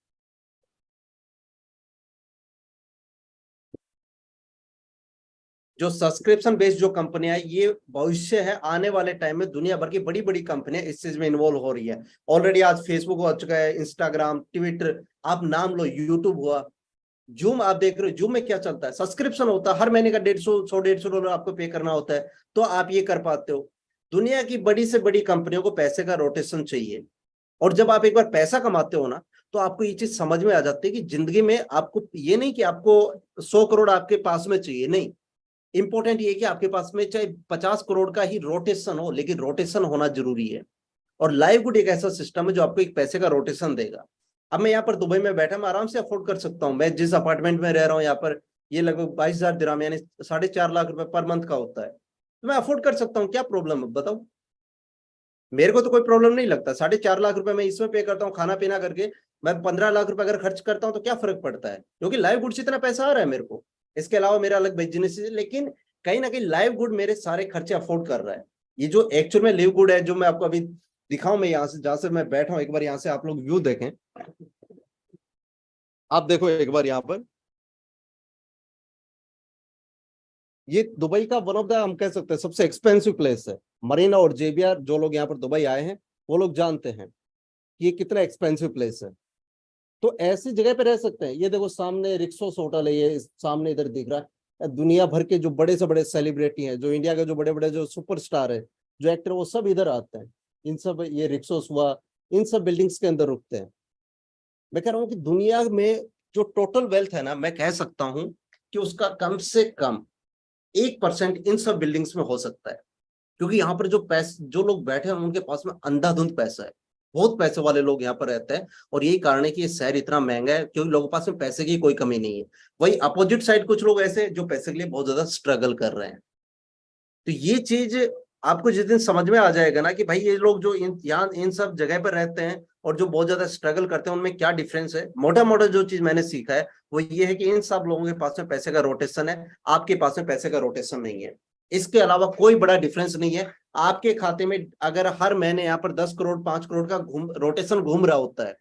जो सब्सक्रिप्शन बेस्ड जो कंपनियां है, ये भविष्य है। आने वाले टाइम में दुनिया भर की बड़ी बड़ी कंपनियां इस चीज में इन्वॉल्व हो रही है। ऑलरेडी आज फेसबुक हो चुका है, इंस्टाग्राम, ट्विटर, आप नाम लो, यूट्यूब हुआ, जूम आप देख रहे हो। जूम में क्या चलता है? सब्सक्रिप्शन होता है। हर महीने का 150-150 डॉलर आपको पे करना होता है, तो आप ये कर पाते हो। दुनिया की बड़ी से बड़ी कंपनियों को पैसे का रोटेशन चाहिए। और जब आप एक बार पैसा कमाते हो ना, तो आपको ये चीज समझ में आ जाती है कि जिंदगी में आपको ये नहीं कि आपको 100 करोड़ आपके पास में चाहिए, नहीं। इंपॉर्टेंट ये कि आपके पास में चाहे 50 करोड़ का ही रोटेशन हो, लेकिन रोटेशन होना जरूरी है। और लाइव गुड एक ऐसा सिस्टम है जो आपको एक पैसे का रोटेशन देगा। अब मैं यहाँ पर दुबई में बैठा, मैं आराम से अफोर्ड कर सकता हूँ। मैं जिस अपार्टमेंट में रह रहा हूँ यहाँ पर, ये लगभग 22,000 दिरहम यानी 4.5 लाख रुपए पर मंथ का होता है। तो मैं अफोर्ड कर सकता हूँ, क्या प्रॉब्लम है बताओ? मेरे को तो कोई प्रॉब्लम नहीं लगता। 4.5 लाख रुपए मैं इसमें पे करता हूँ खाना पीना करके। मैं 15 लाख रुपए अगर खर्च करता हूं तो क्या फर्क पड़ता है, क्योंकि लाइव गुड से इतना पैसा आ रहा है मेरे को। इसके अलावा मेरा अलग बिजनेस है, लेकिन कहीं ना कहीं लाइव गुड मेरे सारे खर्चे अफोर्ड कर रहा है। ये जो एक्चुअल में लिव गुड है, जो मैं आपको अभी दिखाऊं, मैं यहाँ से जहां से मैं बैठा हूं, एक बार यहाँ से आप लोग व्यू देखें। आप देखो एक बार यहाँ पर, ये दुबई का वन ऑफ द, हम कह सकते हैं, सबसे एक्सपेंसिव प्लेस है। मरीना और जेबीआर, जो लोग यहाँ पर दुबई आए हैं वो लोग जानते हैं कि ये कितना एक्सपेंसिव प्लेस है। तो ऐसी जगह पे रह सकते हैं। ये देखो सामने रिक्सोस होटल है, ये सामने इधर दिख रहा है। दुनिया भर के जो बड़े से बड़े सेलिब्रिटी हैं, जो इंडिया के जो बड़े बड़े जो सुपरस्टार है, जो एक्टर, वो सब इधर आते हैं। इन सब, ये रिक्सोस हुआ, इन सब बिल्डिंग्स के अंदर रुकते हैं। मैं कह रहा हूँ कि दुनिया में जो टोटल वेल्थ है ना, मैं कह सकता हूँ कि उसका कम से कम 1% इन सब बिल्डिंग्स में हो सकता है। क्योंकि यहाँ पर जो पैसे, जो लोग बैठे हैं उनके पास में अंधाधुंध पैसा है। बहुत पैसे वाले लोग यहाँ पर रहते हैं, और यही कारण है कि ये शहर इतना महंगा है, क्योंकि लोगों के पास में पैसे की कोई कमी नहीं है। वही अपोजिट साइड कुछ लोग ऐसे हैं जो पैसे के लिए बहुत ज्यादा स्ट्रगल कर रहे हैं। तो ये चीज आपको जिस दिन समझ में आ जाएगा ना कि भाई ये लोग जो यहाँ इन सब जगह पर रहते हैं और जो बहुत ज्यादा स्ट्रगल करते हैं, उनमें क्या डिफरेंस है। मोटा मोटा जो चीज मैंने सीखा है वो ये है कि इन सब लोगों के पास में पैसे का रोटेशन है, आपके पास में पैसे का रोटेशन नहीं है। इसके अलावा कोई बड़ा डिफरेंस नहीं है। आपके खाते में अगर हर महीने यहाँ पर 10 करोड़ 5 करोड़ का रोटेशन घूम रहा होता है,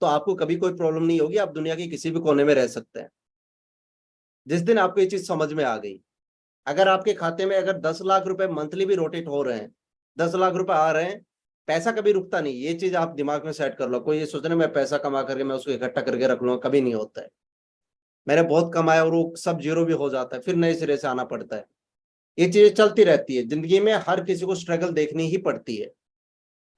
तो आपको कभी कोई प्रॉब्लम नहीं होगी, आप दुनिया के किसी भी कोने में रह सकते हैं। जिस दिन आपको ये चीज समझ में आ गई, अगर आपके खाते में अगर 10 लाख रुपए मंथली भी रोटेट हो रहे हैं, 10 लाख रुपए आ रहे हैं, पैसा कभी रुकता नहीं। ये चीज आप दिमाग में सेट कर लो। कोई ये सोच रहे मैं पैसा कमा करके मैं उसको इकट्ठा करके रख लूंगा, कभी नहीं होता है। मैंने बहुत कमाया और वो सब जीरो भी हो जाता है, फिर नए सिरे से आना पड़ता है। ये चीजें चलती रहती है जिंदगी में, हर किसी को स्ट्रगल देखनी ही पड़ती है।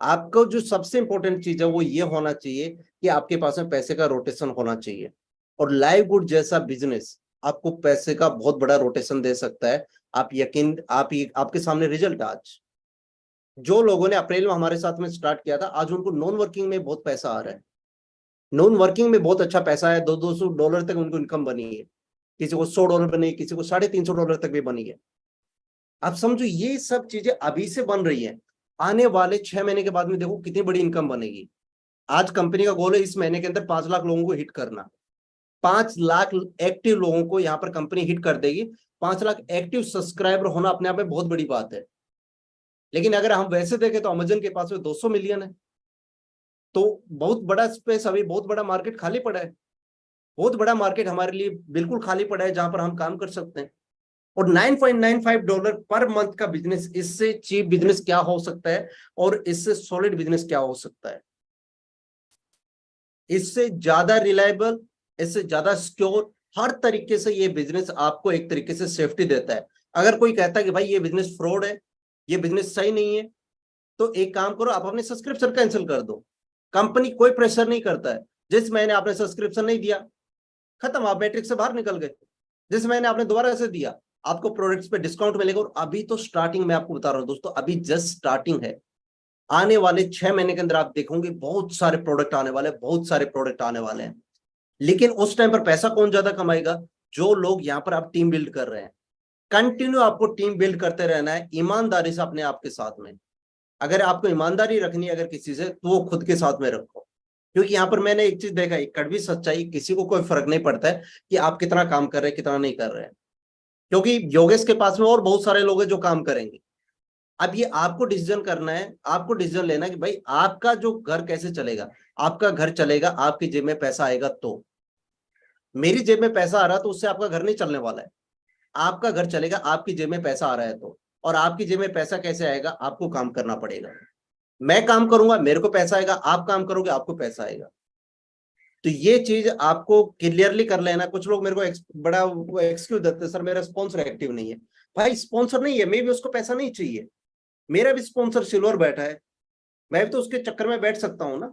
आपको जो सबसे इंपॉर्टेंट चीज है वो ये होना चाहिए कि आपके पास में पैसे का रोटेशन होना चाहिए। और लाइव गुड जैसा बिजनेस आपको पैसे का बहुत बड़ा रोटेशन दे सकता है। आप यकीन, आपके सामने रिजल्ट आज, जो लोगों ने अप्रैल में हमारे साथ में स्टार्ट किया था, आज उनको नॉन वर्किंग में बहुत पैसा आ रहा है। नॉन वर्किंग में बहुत अच्छा पैसा है, 200 तक उनको इनकम बनी है। किसी को $100 बनी है, किसी को $350 तक भी बनी है। आप समझो ये सब चीजें अभी से बन रही है, आने वाले 6 महीने के बाद में देखो कितनी बड़ी इनकम बनेगी। आज कंपनी का गोल है इस महीने के अंदर 5 लाख लोगों को हिट करना। 5 लाख एक्टिव लोगों को यहाँ पर कंपनी हिट कर देगी। 5 लाख एक्टिव सब्सक्राइबर होना अपने आप में बहुत बड़ी बात है। लेकिन अगर हम वैसे देखें तो अमेजन के पास में 200 मिलियन है। तो बहुत बड़ा स्पेस, अभी बहुत बड़ा मार्केट खाली पड़ा है। बहुत बड़ा मार्केट हमारे लिए बिल्कुल खाली पड़ा है, जहां पर हम काम कर सकते हैं। और $9.95 पर मंथ का बिजनेस, इससे चीप बिजनेस क्या हो सकता है, और इससे सॉलिड बिजनेस क्या हो सकता है। इससे ज्यादा रिलायबल, इससे ज्यादा सिक्योर, हर तरीके से ये बिजनेस आपको एक तरीके से सेफ्टी देता है। अगर कोई कहता है कि भाई ये बिजनेस फ्रॉड है, ये बिजनेस सही नहीं है, तो एक काम करो, आप अपने सब्सक्रिप्शन कैंसिल कर दो। कंपनी कोई प्रेशर नहीं करता है। जिस महीने आपने सब्सक्रिप्शन नहीं दिया, खत्म, आप मैट्रिक्स से बाहर निकल गए। जिस महीने आपने दोबारा से दिया, आपको प्रोडक्ट्स पे डिस्काउंट मिलेगा। और अभी तो स्टार्टिंग में आपको बता रहा हूं दोस्तों, अभी जस्ट स्टार्टिंग है। आने वाले 6 महीने के अंदर आप देखोगे बहुत सारे प्रोडक्ट आने वाले हैं, बहुत सारे प्रोडक्ट आने वाले हैं। लेकिन उस टाइम पर पैसा कौन ज्यादा कमाएगा? जो लोग यहाँ पर आप टीम बिल्ड कर रहे हैं। कंटिन्यू आपको टीम बिल्ड करते रहना है, ईमानदारी से अपने आप के साथ में। अगर आपको ईमानदारी रखनी है अगर किसी से, तो वो खुद के साथ में रखो। क्योंकि यहाँ पर मैंने एक चीज देखा, एक कड़वी सच्चाई, किसी को कोई फर्क नहीं पड़ता है कि आप कितना काम कर रहे हैं कितना नहीं कर रहे हैं। क्योंकि योगेश के पास में और बहुत सारे लोग हैं जो काम करेंगे। अब ये आपको डिसीजन करना है, आपको डिसीजन लेना है कि भाई आपका जो घर कैसे चलेगा। आपका घर चलेगा, आपकी जेब में पैसा आएगा तो। मेरी जेब में पैसा आ रहा तो उससे आपका घर नहीं चलने वाला है। आपका घर चलेगा आपकी जेब में पैसा आ रहा है तो। और आपकी जेब में पैसा कैसे आएगा? आपको काम करना पड़ेगा। मैं काम करूंगा, मेरे को पैसा आएगा, आप काम करोगे, आपको पैसा आएगा। तो ये चीज आपको क्लियरली कर लेना। कुछ लोग मेरे को बड़ा एक्सक्यूज देते हैं, सर मेरा स्पॉन्सर एक्टिव नहीं है। भाई स्पॉन्सर नहीं है, मे भी उसको पैसा नहीं चाहिए। मेरा भी स्पॉन्सर सिल्वर बैठा है, मैं भी तो उसके चक्कर में बैठ सकता हूँ ना।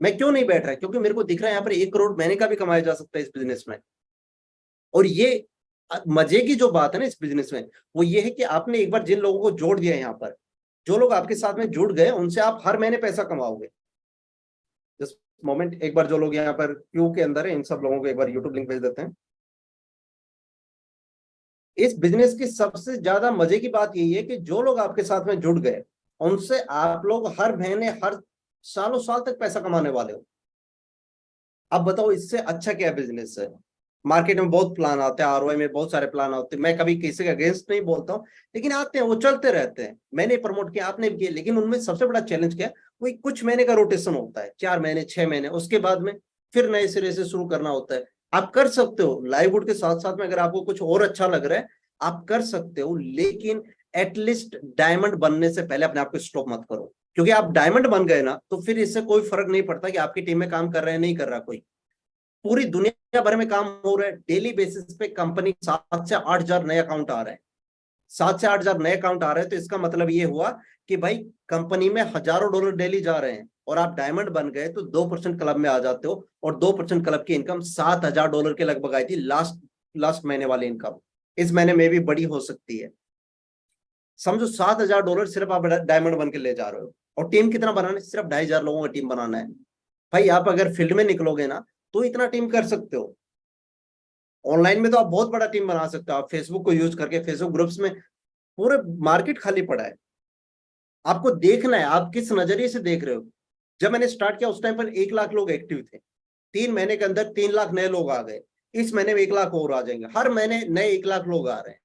मैं क्यों नहीं बैठ रहा है? क्योंकि मेरे को दिख रहा है यहाँ पर 1 करोड़ महीने का भी कमाया जा सकता है इस बिजनेस में। और ये मजे की जो बात है ना इस बिजनेस में, वो ये है कि आपने एक बार जिन लोगों को जोड़ दिया यहाँ पर, जो लोग आपके साथ में जुड़ गए, उनसे आप हर महीने पैसा कमाओगे। जिस मोमेंट, एक बार जो लोग यहाँ पर क्यू के अंदर है, इन सब लोगों को एक बार यूट्यूब लिंक भेज देते हैं। इस बिजनेस की सबसे ज्यादा मजे की बात यही है कि जो लोग आपके साथ में जुड़ गए, उनसे आप लोग हर महीने, हर सालों साल तक पैसा कमाने वाले हो। अब बताओ इससे अच्छा क्या बिजनेस है? मार्केट में बहुत प्लान आते हैं, आरओआई में बहुत सारे प्लान आते हैं, मैं कभी किसी के अगेंस्ट नहीं बोलता हूँ, लेकिन आते हैं, वो चलते रहते हैं। मैंने प्रमोट किया, आपने भी किया, लेकिन उनमें सबसे बड़ा चैलेंज क्या है? वही कुछ महीने का रोटेशन होता है, 4 महीने 6 महीने, उसके बाद में फिर नए सिरे से शुरू करना होता है। आप कर सकते हो लाइववुड के साथ साथ में, अगर आपको कुछ और अच्छा लग रहा है आप कर सकते हो, लेकिन एटलीस्ट डायमंड बनने से पहले अपने आप को स्टॉप मत करो। क्योंकि आप डायमंड बन गए ना, तो फिर इससे कोई फर्क नहीं पड़ता कि आपकी टीम में काम कर रहे हैं नहीं कर रहा कोई। पूरी दुनिया भर में काम हो रहा है, डेली बेसिस पे कंपनी 7 से 8 हजार नए अकाउंट आ रहे हैं। 7 से 8 हजार नए अकाउंट आ रहे हैं, तो इसका मतलब ये हुआ कि भाई कंपनी में हजारों डॉलर डेली जा रहे हैं, और आप डायमंड बन गए तो 2% क्लब में आ जाते हो। और 2% क्लब की इनकम $7,000 के लगभग आई थी लास्ट लास्ट महीने वाली इनकम। इस महीने में भी बड़ी हो सकती है। समझो $7,000 सिर्फ आप डायमंड बन के ले जा रहे हो। और टीम कितना बनाना है? सिर्फ 2,500 लोगों का टीम बनाना है। भाई आप अगर फील्ड में निकलोगे ना, तो इतना टीम कर सकते हो। ऑनलाइन में तो आप बहुत बड़ा टीम बना सकते हो, आप फेसबुक को यूज करके, फेसबुक ग्रुप्स में पूरे मार्केट खाली पड़ा है। आपको देखना है आप किस नजरिए से देख रहे हो। जब मैंने स्टार्ट किया उस टाइम पर 1 लाख लोग एक्टिव थे, 3 महीने के अंदर 3 लाख नए लोग आ गए। इस महीने में 1 लाख और आ जाएंगे, हर महीने नए 1 लाख लोग आ रहे हैं।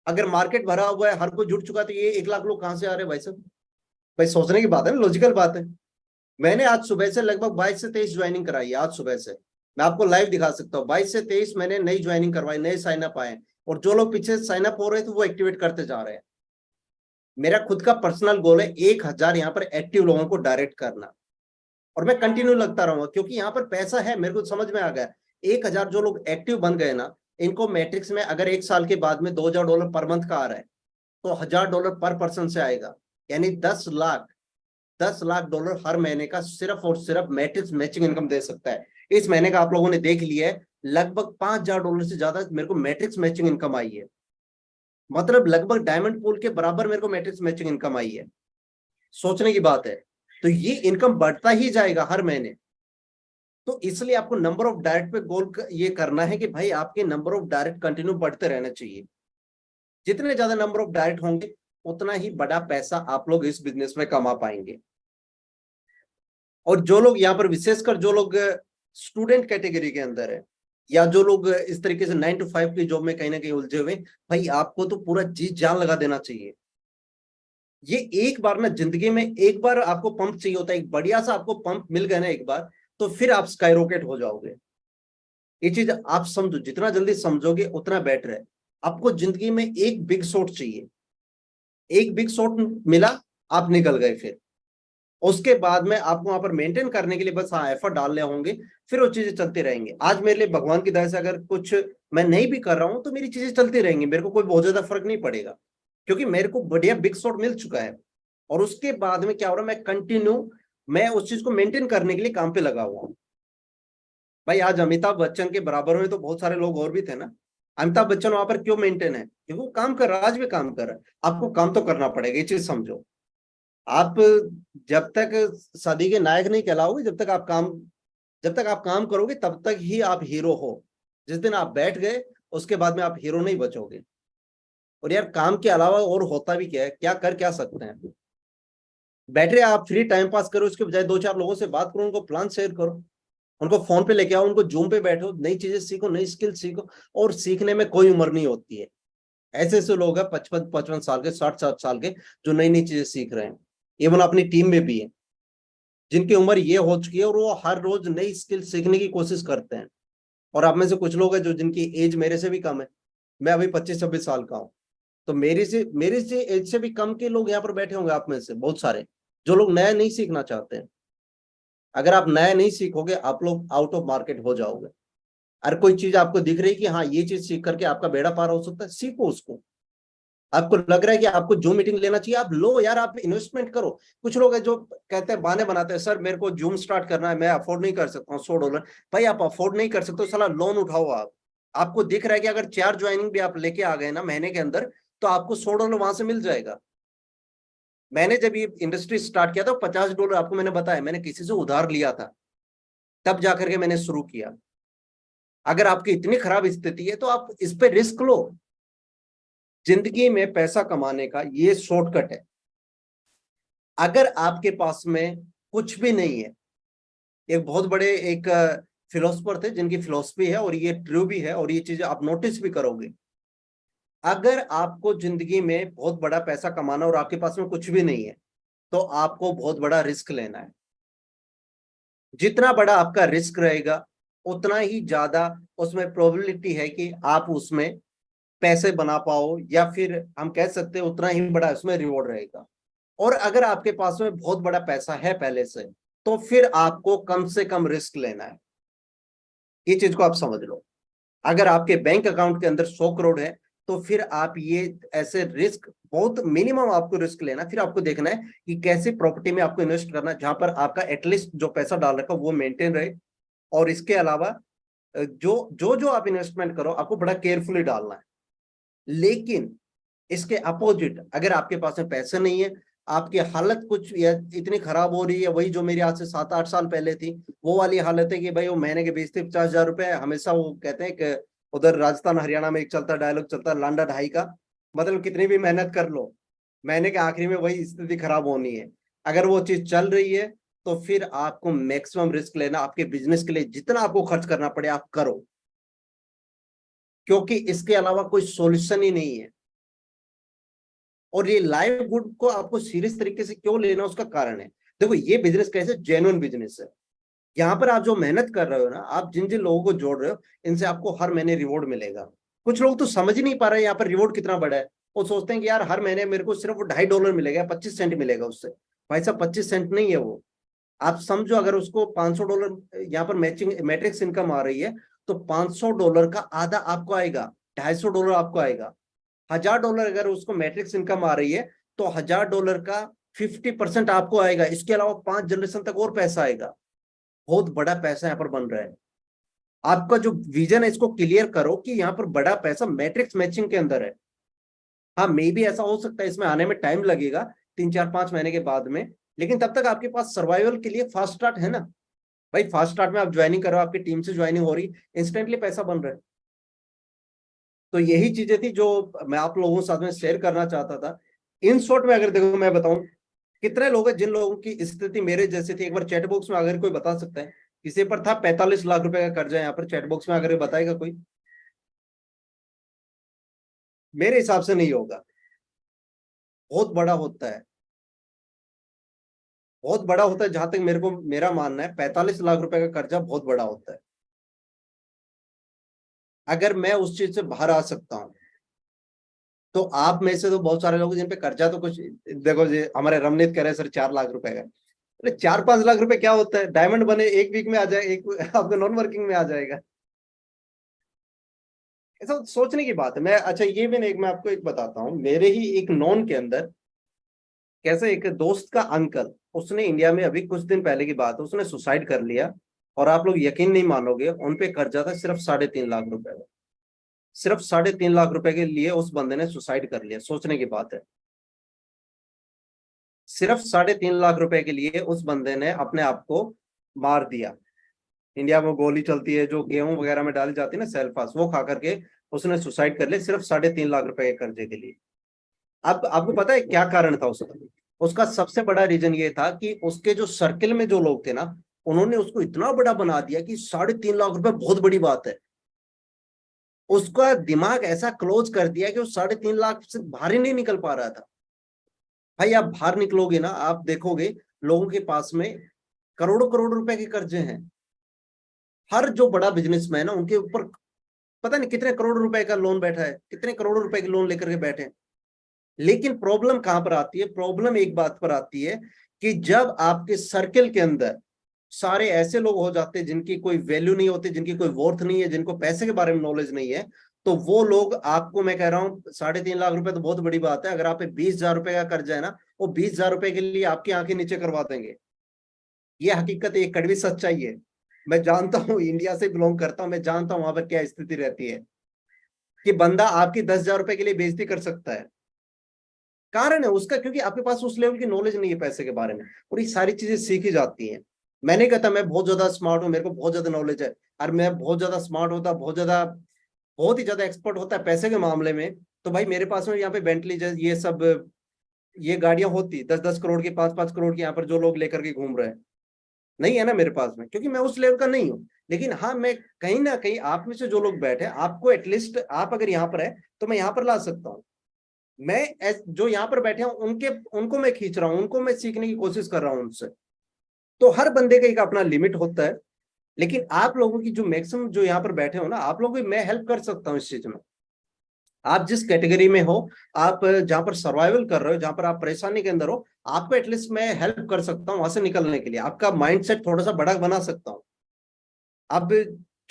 अगर मार्केट भरा हुआ है, हर कोई जुट चुका, तो ये 1 लाख लोग कहां से आ रहे हैं भाई साहब? भाई सोचने की बात है ना, लॉजिकल बात है। मैंने आज सुबह से लगभग 22 से 23 ज्वाइनिंग कराई है, आज सुबह से। मैं आपको लाइव दिखा सकता हूँ, 22 से 23 मैंने नई ज्वाइनिंग करवाई, नए साइनअप आए। और जो लोग पीछे साइनअप हो रहे थे वो एक्टिवेट करते जा रहे हैं। मेरा खुद का पर्सनल गोल है 1,000 यहाँ पर एक्टिव लोगों को डायरेक्ट करना। और मैं कंटिन्यू लगता रहूंगा, क्योंकि यहाँ पर पैसा है, मेरे को समझ में आ गया। 1,000 जो लोग एक्टिव बन गए ना, इनको मैट्रिक्स में अगर 1 साल के बाद में $2,000 पर मंथ का आ रहा है, तो $1,000 पर पर्सन से आएगा। यानी 10 लाख, $10 लाख हर महीने का सिर्फ और सिर्फ मैट्रिक्स मैचिंग इनकम दे सकता है। इस महीने का आप लोगों ने देख लिया है, लगभग $5,000 से ज्यादा मेरे को मैट्रिक्स मैचिंग इनकम आई है। मतलब लगभग डायमंड पूल के बराबर मेरे को मैट्रिक्स मैचिंग इनकम आई है। सोचने की बात है। तो ये इनकम बढ़ता ही जाएगा हर महीने। तो इसलिए आपको नंबर ऑफ डायरेक्ट पे गोल ये करना है कि भाई आपके नंबर ऑफ डायरेक्ट कंटिन्यू बढ़ते रहना चाहिए। जितने ज्यादा नंबर ऑफ डायरेक्ट होंगे, उतना ही बड़ा पैसा आप लोग इस बिजनेस में कमा पाएंगे। और जो लोग यहाँ पर विशेषकर जो लोग स्टूडेंट कैटेगरी के अंदर है, या जो लोग इस तरीके से 9 to 5 की जॉब में कहीं ना कहीं उलझे हुए, भाई आपको तो पूरा जी जान लगा देना चाहिए। ये एक बार ना जिंदगी में एक बार आपको पंप चाहिए होता है, एक बढ़िया सा आपको पंप मिल गया ना एक बार, तो फिर आप स्काई रॉकेट हो जाओगे। ये चीज आप समझो, जितना जल्दी समझोगे उतना बेटर है। आपको जिंदगी में एक बिग शॉट चाहिए, एक बिग शॉट मिला, आप निकल गए। फिर उसके बाद में आपको वहां पर मेंटेन करने के लिए बस हाँ एफर्ट डालने होंगे, फिर वो चीजें चलती रहेंगी। आज मेरे लिए भगवान की दया से अगर कुछ मैं नहीं भी कर रहा हूं, तो मेरी चीजें चलती रहेंगी, मेरे को कोई बहुत ज्यादा फर्क नहीं पड़ेगा, क्योंकि मेरे को बढ़िया बिग शॉट मिल चुका है। और उसके बाद में क्या हो रहा है, मैं कंटिन्यू मैं उस चीज को मेंटेन करने के लिए काम पे लगा हुआ हूँ। भाई आज अमिताभ बच्चन के बराबर में तो बहुत सारे लोग और भी थे ना। अमिताभ बच्चन वहां पर क्यों मेंटेन है? क्योंकि वो काम कर रहा है, आज भी काम कर रहा है। आपको काम तो करना पड़ेगा, ये चीज समझो। आप जब तक सदी के नायक नहीं कहलाओगे, जब तक आप काम करोगे तब तक ही आप हीरो हो। जिस दिन आप बैठ गए, उसके बाद में आप हीरो नहीं बचोगे। और यार काम के अलावा और होता भी क्या है, क्या सकते हैं? बैठे आप फ्री टाइम पास करो, उसके बजाय 2 4 लोगों से बात करो, उनको प्लान शेयर करो, उनको फोन पे लेके आओ, उनको जूम पे बैठो, नई चीजें सीखो, नई स्किल सीखो। और सीखने में कोई उम्र नहीं होती है। ऐसे ऐसे लोग हैं 55 55 साल के, 60 60 साल के, जो नई नई चीजें सीख रहे हैं। इवन अपनी टीम में भी है, जिनकी उम्र ये हो चुकी है, और वो हर रोज नई स्किल सीखने की कोशिश करते हैं। और आप में से कुछ लोग हैं जो जिनकी एज मेरे से भी कम है। मैं अभी 25 26 साल का हूँ। तो मेरी से एज से भी कम के लोग यहाँ पर बैठे होंगे आप में से बहुत सारे, जो लोग नया नहीं सीखना चाहते हैं। अगर आप नया नहीं सीखोगे, आप लोग आउट ऑफ मार्केट हो जाओगे। अगर कोई चीज आपको दिख रही है कि हाँ ये चीज सीख करके आपका बेड़ा पार हो सकता है, सीखो उसको। आपको लग रहा है कि आपको जूम मीटिंग लेना चाहिए, आप लो यार, आप इन्वेस्टमेंट करो। कुछ लोग हैं जो कहते हैं, बहाने बनाते हैं, सर मेरे को जूम स्टार्ट करना है, मैं अफोर्ड नहीं कर सकता हूँ $100। भाई आप अफोर्ड नहीं कर सकते हो, साला लोन उठाओ आप। आपको दिख रहा है कि अगर 4 ज्वाइनिंग भी आप लेके आ गए ना महीने के अंदर, तो आपको $100 वहां से मिल जाएगा। मैंने जब ये इंडस्ट्री स्टार्ट किया था, $50 आपको मैंने बताया, मैंने किसी से उधार लिया था, तब जाकर के मैंने शुरू किया। अगर आपकी इतनी खराब स्थिति है, तो आप इस पे रिस्क लो। जिंदगी में पैसा कमाने का ये शॉर्टकट है। अगर आपके पास में कुछ भी नहीं है, एक बहुत बड़े एक फिलोसफर थे जिनकी फिलोसफी है, और ये ट्रू भी है, और ये चीजें आप नोटिस भी करोगे। अगर आपको जिंदगी में बहुत बड़ा पैसा कमाना और आपके पास में कुछ भी नहीं है, तो आपको बहुत बड़ा रिस्क लेना है। जितना बड़ा आपका रिस्क रहेगा, उतना ही ज्यादा उसमें प्रोबेबिलिटी है कि आप उसमें पैसे बना पाओ, या फिर हम कह सकते हैं उतना ही बड़ा उसमें रिवॉर्ड रहेगा। और अगर आपके पास में बहुत बड़ा पैसा है पहले से, तो फिर आपको कम से कम रिस्क लेना है। ये चीज को आप समझ लो। अगर आपके बैंक अकाउंट के अंदर 100 करोड़ है, तो फिर आप ये ऐसे रिस्क बहुत मिनिमम आपको रिस्क लेना, फिर आपको देखना है कि कैसे प्रॉपर्टी में आपको इन्वेस्ट करना है जहां पर आपका एटलीस्ट जो पैसा डाल रखा वो मेंटेन रहे। और इसके अलावा जो जो जो आप इन्वेस्टमेंट करो आपको बड़ा केयरफुली डालना है। लेकिन इसके अपोजिट, अगर आपके पास में पैसे नहीं है, आपकी हालत कुछ या इतनी खराब हो रही है, वही जो मेरी आज से 7-8 साल पहले थी, वो वाली हालत है कि भाई वो महीने के बेचते 50,000 रुपए। हमेशा वो कहते हैं कि उधर राजस्थान हरियाणा में एक चलता डायलॉग चलता है, लांडा ढाई का। मतलब कितनी भी मेहनत कर लो, महीने के आखिरी में वही स्थिति खराब होनी है। अगर वो चीज चल रही है, तो फिर आपको मैक्सिमम रिस्क लेना, आपके बिजनेस के लिए जितना आपको खर्च करना पड़े आप करो, क्योंकि इसके अलावा कोई सॉल्यूशन ही नहीं है। और ये लाइवलीहुड को आपको सीरियस तरीके से क्यों लेना, उसका कारण है। देखो ये बिजनेस कैसे जेन्युइन बिजनेस है। यहाँ पर आप जो मेहनत कर रहे हो ना, आप जिन जिन लोगों को जोड़ रहे हो, इनसे आपको हर महीने रिवॉर्ड मिलेगा। कुछ लोग तो समझ ही नहीं पा रहे यहाँ पर रिवॉर्ड कितना बड़ा है। वो सोचते हैं कि यार हर महीने मेरे को सिर्फ $2.5 मिलेगा, 25 सेंट मिलेगा उससे। भाई साहब 25 सेंट नहीं है वो। आप समझो, अगर उसको $500 यहाँ पर मैचिंग मैट्रिक्स इनकम आ रही है, तो $500 का आधा आपको आएगा, $250 आपको आएगा। $1,000 अगर उसको मैट्रिक्स इनकम आ रही है, तो $1,000 का 50% आपको आएगा। इसके अलावा 5 जनरेशन तक और पैसा आएगा। बहुत बड़ा पैसा यहाँ पर बन रहा है। आपका जो विजन है इसको क्लियर करो कि यहाँ पर बड़ा पैसा मैट्रिक्स मैचिंग के अंदर है। हाँ मे भी ऐसा हो सकता है इसमें आने में टाइम लगेगा, 3-4-5 महीने के बाद में, लेकिन तब तक आपके पास सर्वाइवल के लिए फास्ट स्टार्ट है ना। भाई फास्ट स्टार्ट में आप ज्वाइनिंग करो, आपकी टीम से ज्वाइनिंग हो रही, इंस्टेंटली पैसा बन रहा है। तो यही चीजें थी जो मैं आप लोगों के साथ में शेयर करना चाहता था। इन शॉर्ट में अगर देखो मैं बताऊं, कितने लोग हैं जिन लोगों की स्थिति मेरे जैसे थी, एक बार चैट बॉक्स में अगर कोई बता सकता है। किसी पर था 45 लाख रुपए का कर्जा, यहाँ पर चैट बॉक्स में अगर बताएगा कोई। मेरे हिसाब से नहीं होगा। बहुत बड़ा होता है, बहुत बड़ा होता है। जहां तक मेरे को मेरा मानना है 45 लाख रुपए का कर्जा बहुत बड़ा होता है। अगर मैं उस चीज से बाहर आ सकता हूँ, तो आप में से तो बहुत सारे लोग जिन पे कर्जा तो कुछ, देखो जी हमारे रमनीत कह रहे हैं सर 4 लाख रुपए का। अरे 4-5 लाख रुपए क्या होता है, डायमंड बने एक वीक में आ जाए, एक आपका नॉन वर्किंग में आ जाएगा। ऐसा सोचने की बात है। मैं अच्छा ये भी नहीं, मैं आपको एक बताता हूँ, मेरे ही एक नॉन के अंदर कैसे एक दोस्त का अंकल, उसने इंडिया में अभी कुछ दिन पहले की बात है, उसने सुसाइड कर लिया। और आप लोग यकीन नहीं मानोगे, उन पे कर्जा था सिर्फ 3.5 लाख रुपए का। सिर्फ 3.5 लाख रुपए के लिए उस बंदे ने सुसाइड कर लिया, सोचने की बात है। सिर्फ 3.5 लाख रुपए के लिए उस बंदे ने अपने आप को मार दिया। इंडिया में गोली चलती है जो गेहूं वगैरह में डाली जाती है ना, सेल्फास, वो खा करके उसने सुसाइड कर लिया, सिर्फ 3.5 लाख रुपए के कर्जे के लिए। अब आपको पता है क्या कारण था उसका? उसका सबसे बड़ा रीजन ये था कि उसके जो सर्किल में जो लोग थे ना, उन्होंने उसको इतना बड़ा बना दिया कि 3.5 लाख रुपए बहुत बड़ी बात है। उसका दिमाग ऐसा क्लोज कर दिया कि वो 3.5 लाख से बाहर ही नहीं निकल पा रहा था। भाई आप बाहर निकलोगे ना, आप देखोगे लोगों के पास में करोड़ों करोड़ रुपए के कर्जे हैं। हर जो बड़ा बिजनेसमैन है उनके ऊपर पता नहीं कितने करोड़ रुपए का लोन बैठा है, कितने करोड़ रुपए के लोन लेकर के बैठे हैं। लेकिन प्रॉब्लम कहां पर आती है? प्रॉब्लम एक बात पर आती है कि जब आपके सर्कल के अंदर सारे ऐसे लोग हो जाते हैं जिनकी कोई वैल्यू नहीं होती, जिनकी कोई वर्थ नहीं है, जिनको पैसे के बारे में नॉलेज नहीं है, तो वो लोग आपको, मैं कह रहा हूँ 3.5 लाख रुपए तो बहुत बड़ी बात है, अगर आप पे 20,000 रुपए का कर्जा है ना, वो 20,000 रुपए के लिए आपकी आंखें नीचे करवा देंगे। ये हकीकत, ये कड़वी सच्चाई है। मैं जानता हूँ, इंडिया से बिलोंग करता हूँ, मैं जानता हूँ वहां पर क्या स्थिति रहती है कि बंदा आपकी 10,000 रुपए के लिए बेइज्जती कर सकता है। कारण है उसका, क्योंकि आपके पास उस लेवल की नॉलेज नहीं है पैसे के बारे में, और ये सारी चीजें सीखी जाती हैं। मैंने कहा था मैं बहुत ज्यादा स्मार्ट हूँ, मेरे को बहुत ज्यादा नॉलेज है, और मैं बहुत ज्यादा स्मार्ट होता, बहुत ही ज्यादा एक्सपर्ट होता है पैसे के मामले में, तो भाई मेरे पास में यहाँ पे बेंटली ये सब ये गाड़ियां होती 10-10 करोड़ की, 5-5 करोड़ की, यहाँ पर जो लोग लेकर के घूम रहे हैं। नहीं है ना मेरे पास में, क्योंकि मैं उस लेवल का नहीं हूँ। लेकिन हाँ, मैं कहीं ना कहीं आप में से जो लोग बैठे, आपको एटलीस्ट आप अगर यहाँ पर है तो मैं यहाँ पर ला सकता हूँ। मैं जो यहाँ पर बैठे हैं उनके उनको मैं खींच रहा हूँ, उनको मैं सीखने की कोशिश कर रहा हूँ उनसे। तो हर बंदे का एक अपना लिमिट होता है। लेकिन आप लोगों की जो मैक्सिमम जो यहाँ पर बैठे हो ना, आप लोगों की मैं हेल्प कर सकता हूँ इस चीज में। आप जिस कैटेगरी में हो, आप जहां पर सर्वाइवल कर रहे हो, जहां पर आप परेशानी के अंदर हो, आपको एटलीस्ट मैं हेल्प कर सकता हूँ वहां से निकलने के लिए, आपका माइंडसेट थोड़ा सा बड़ा बना सकता हूँ। अब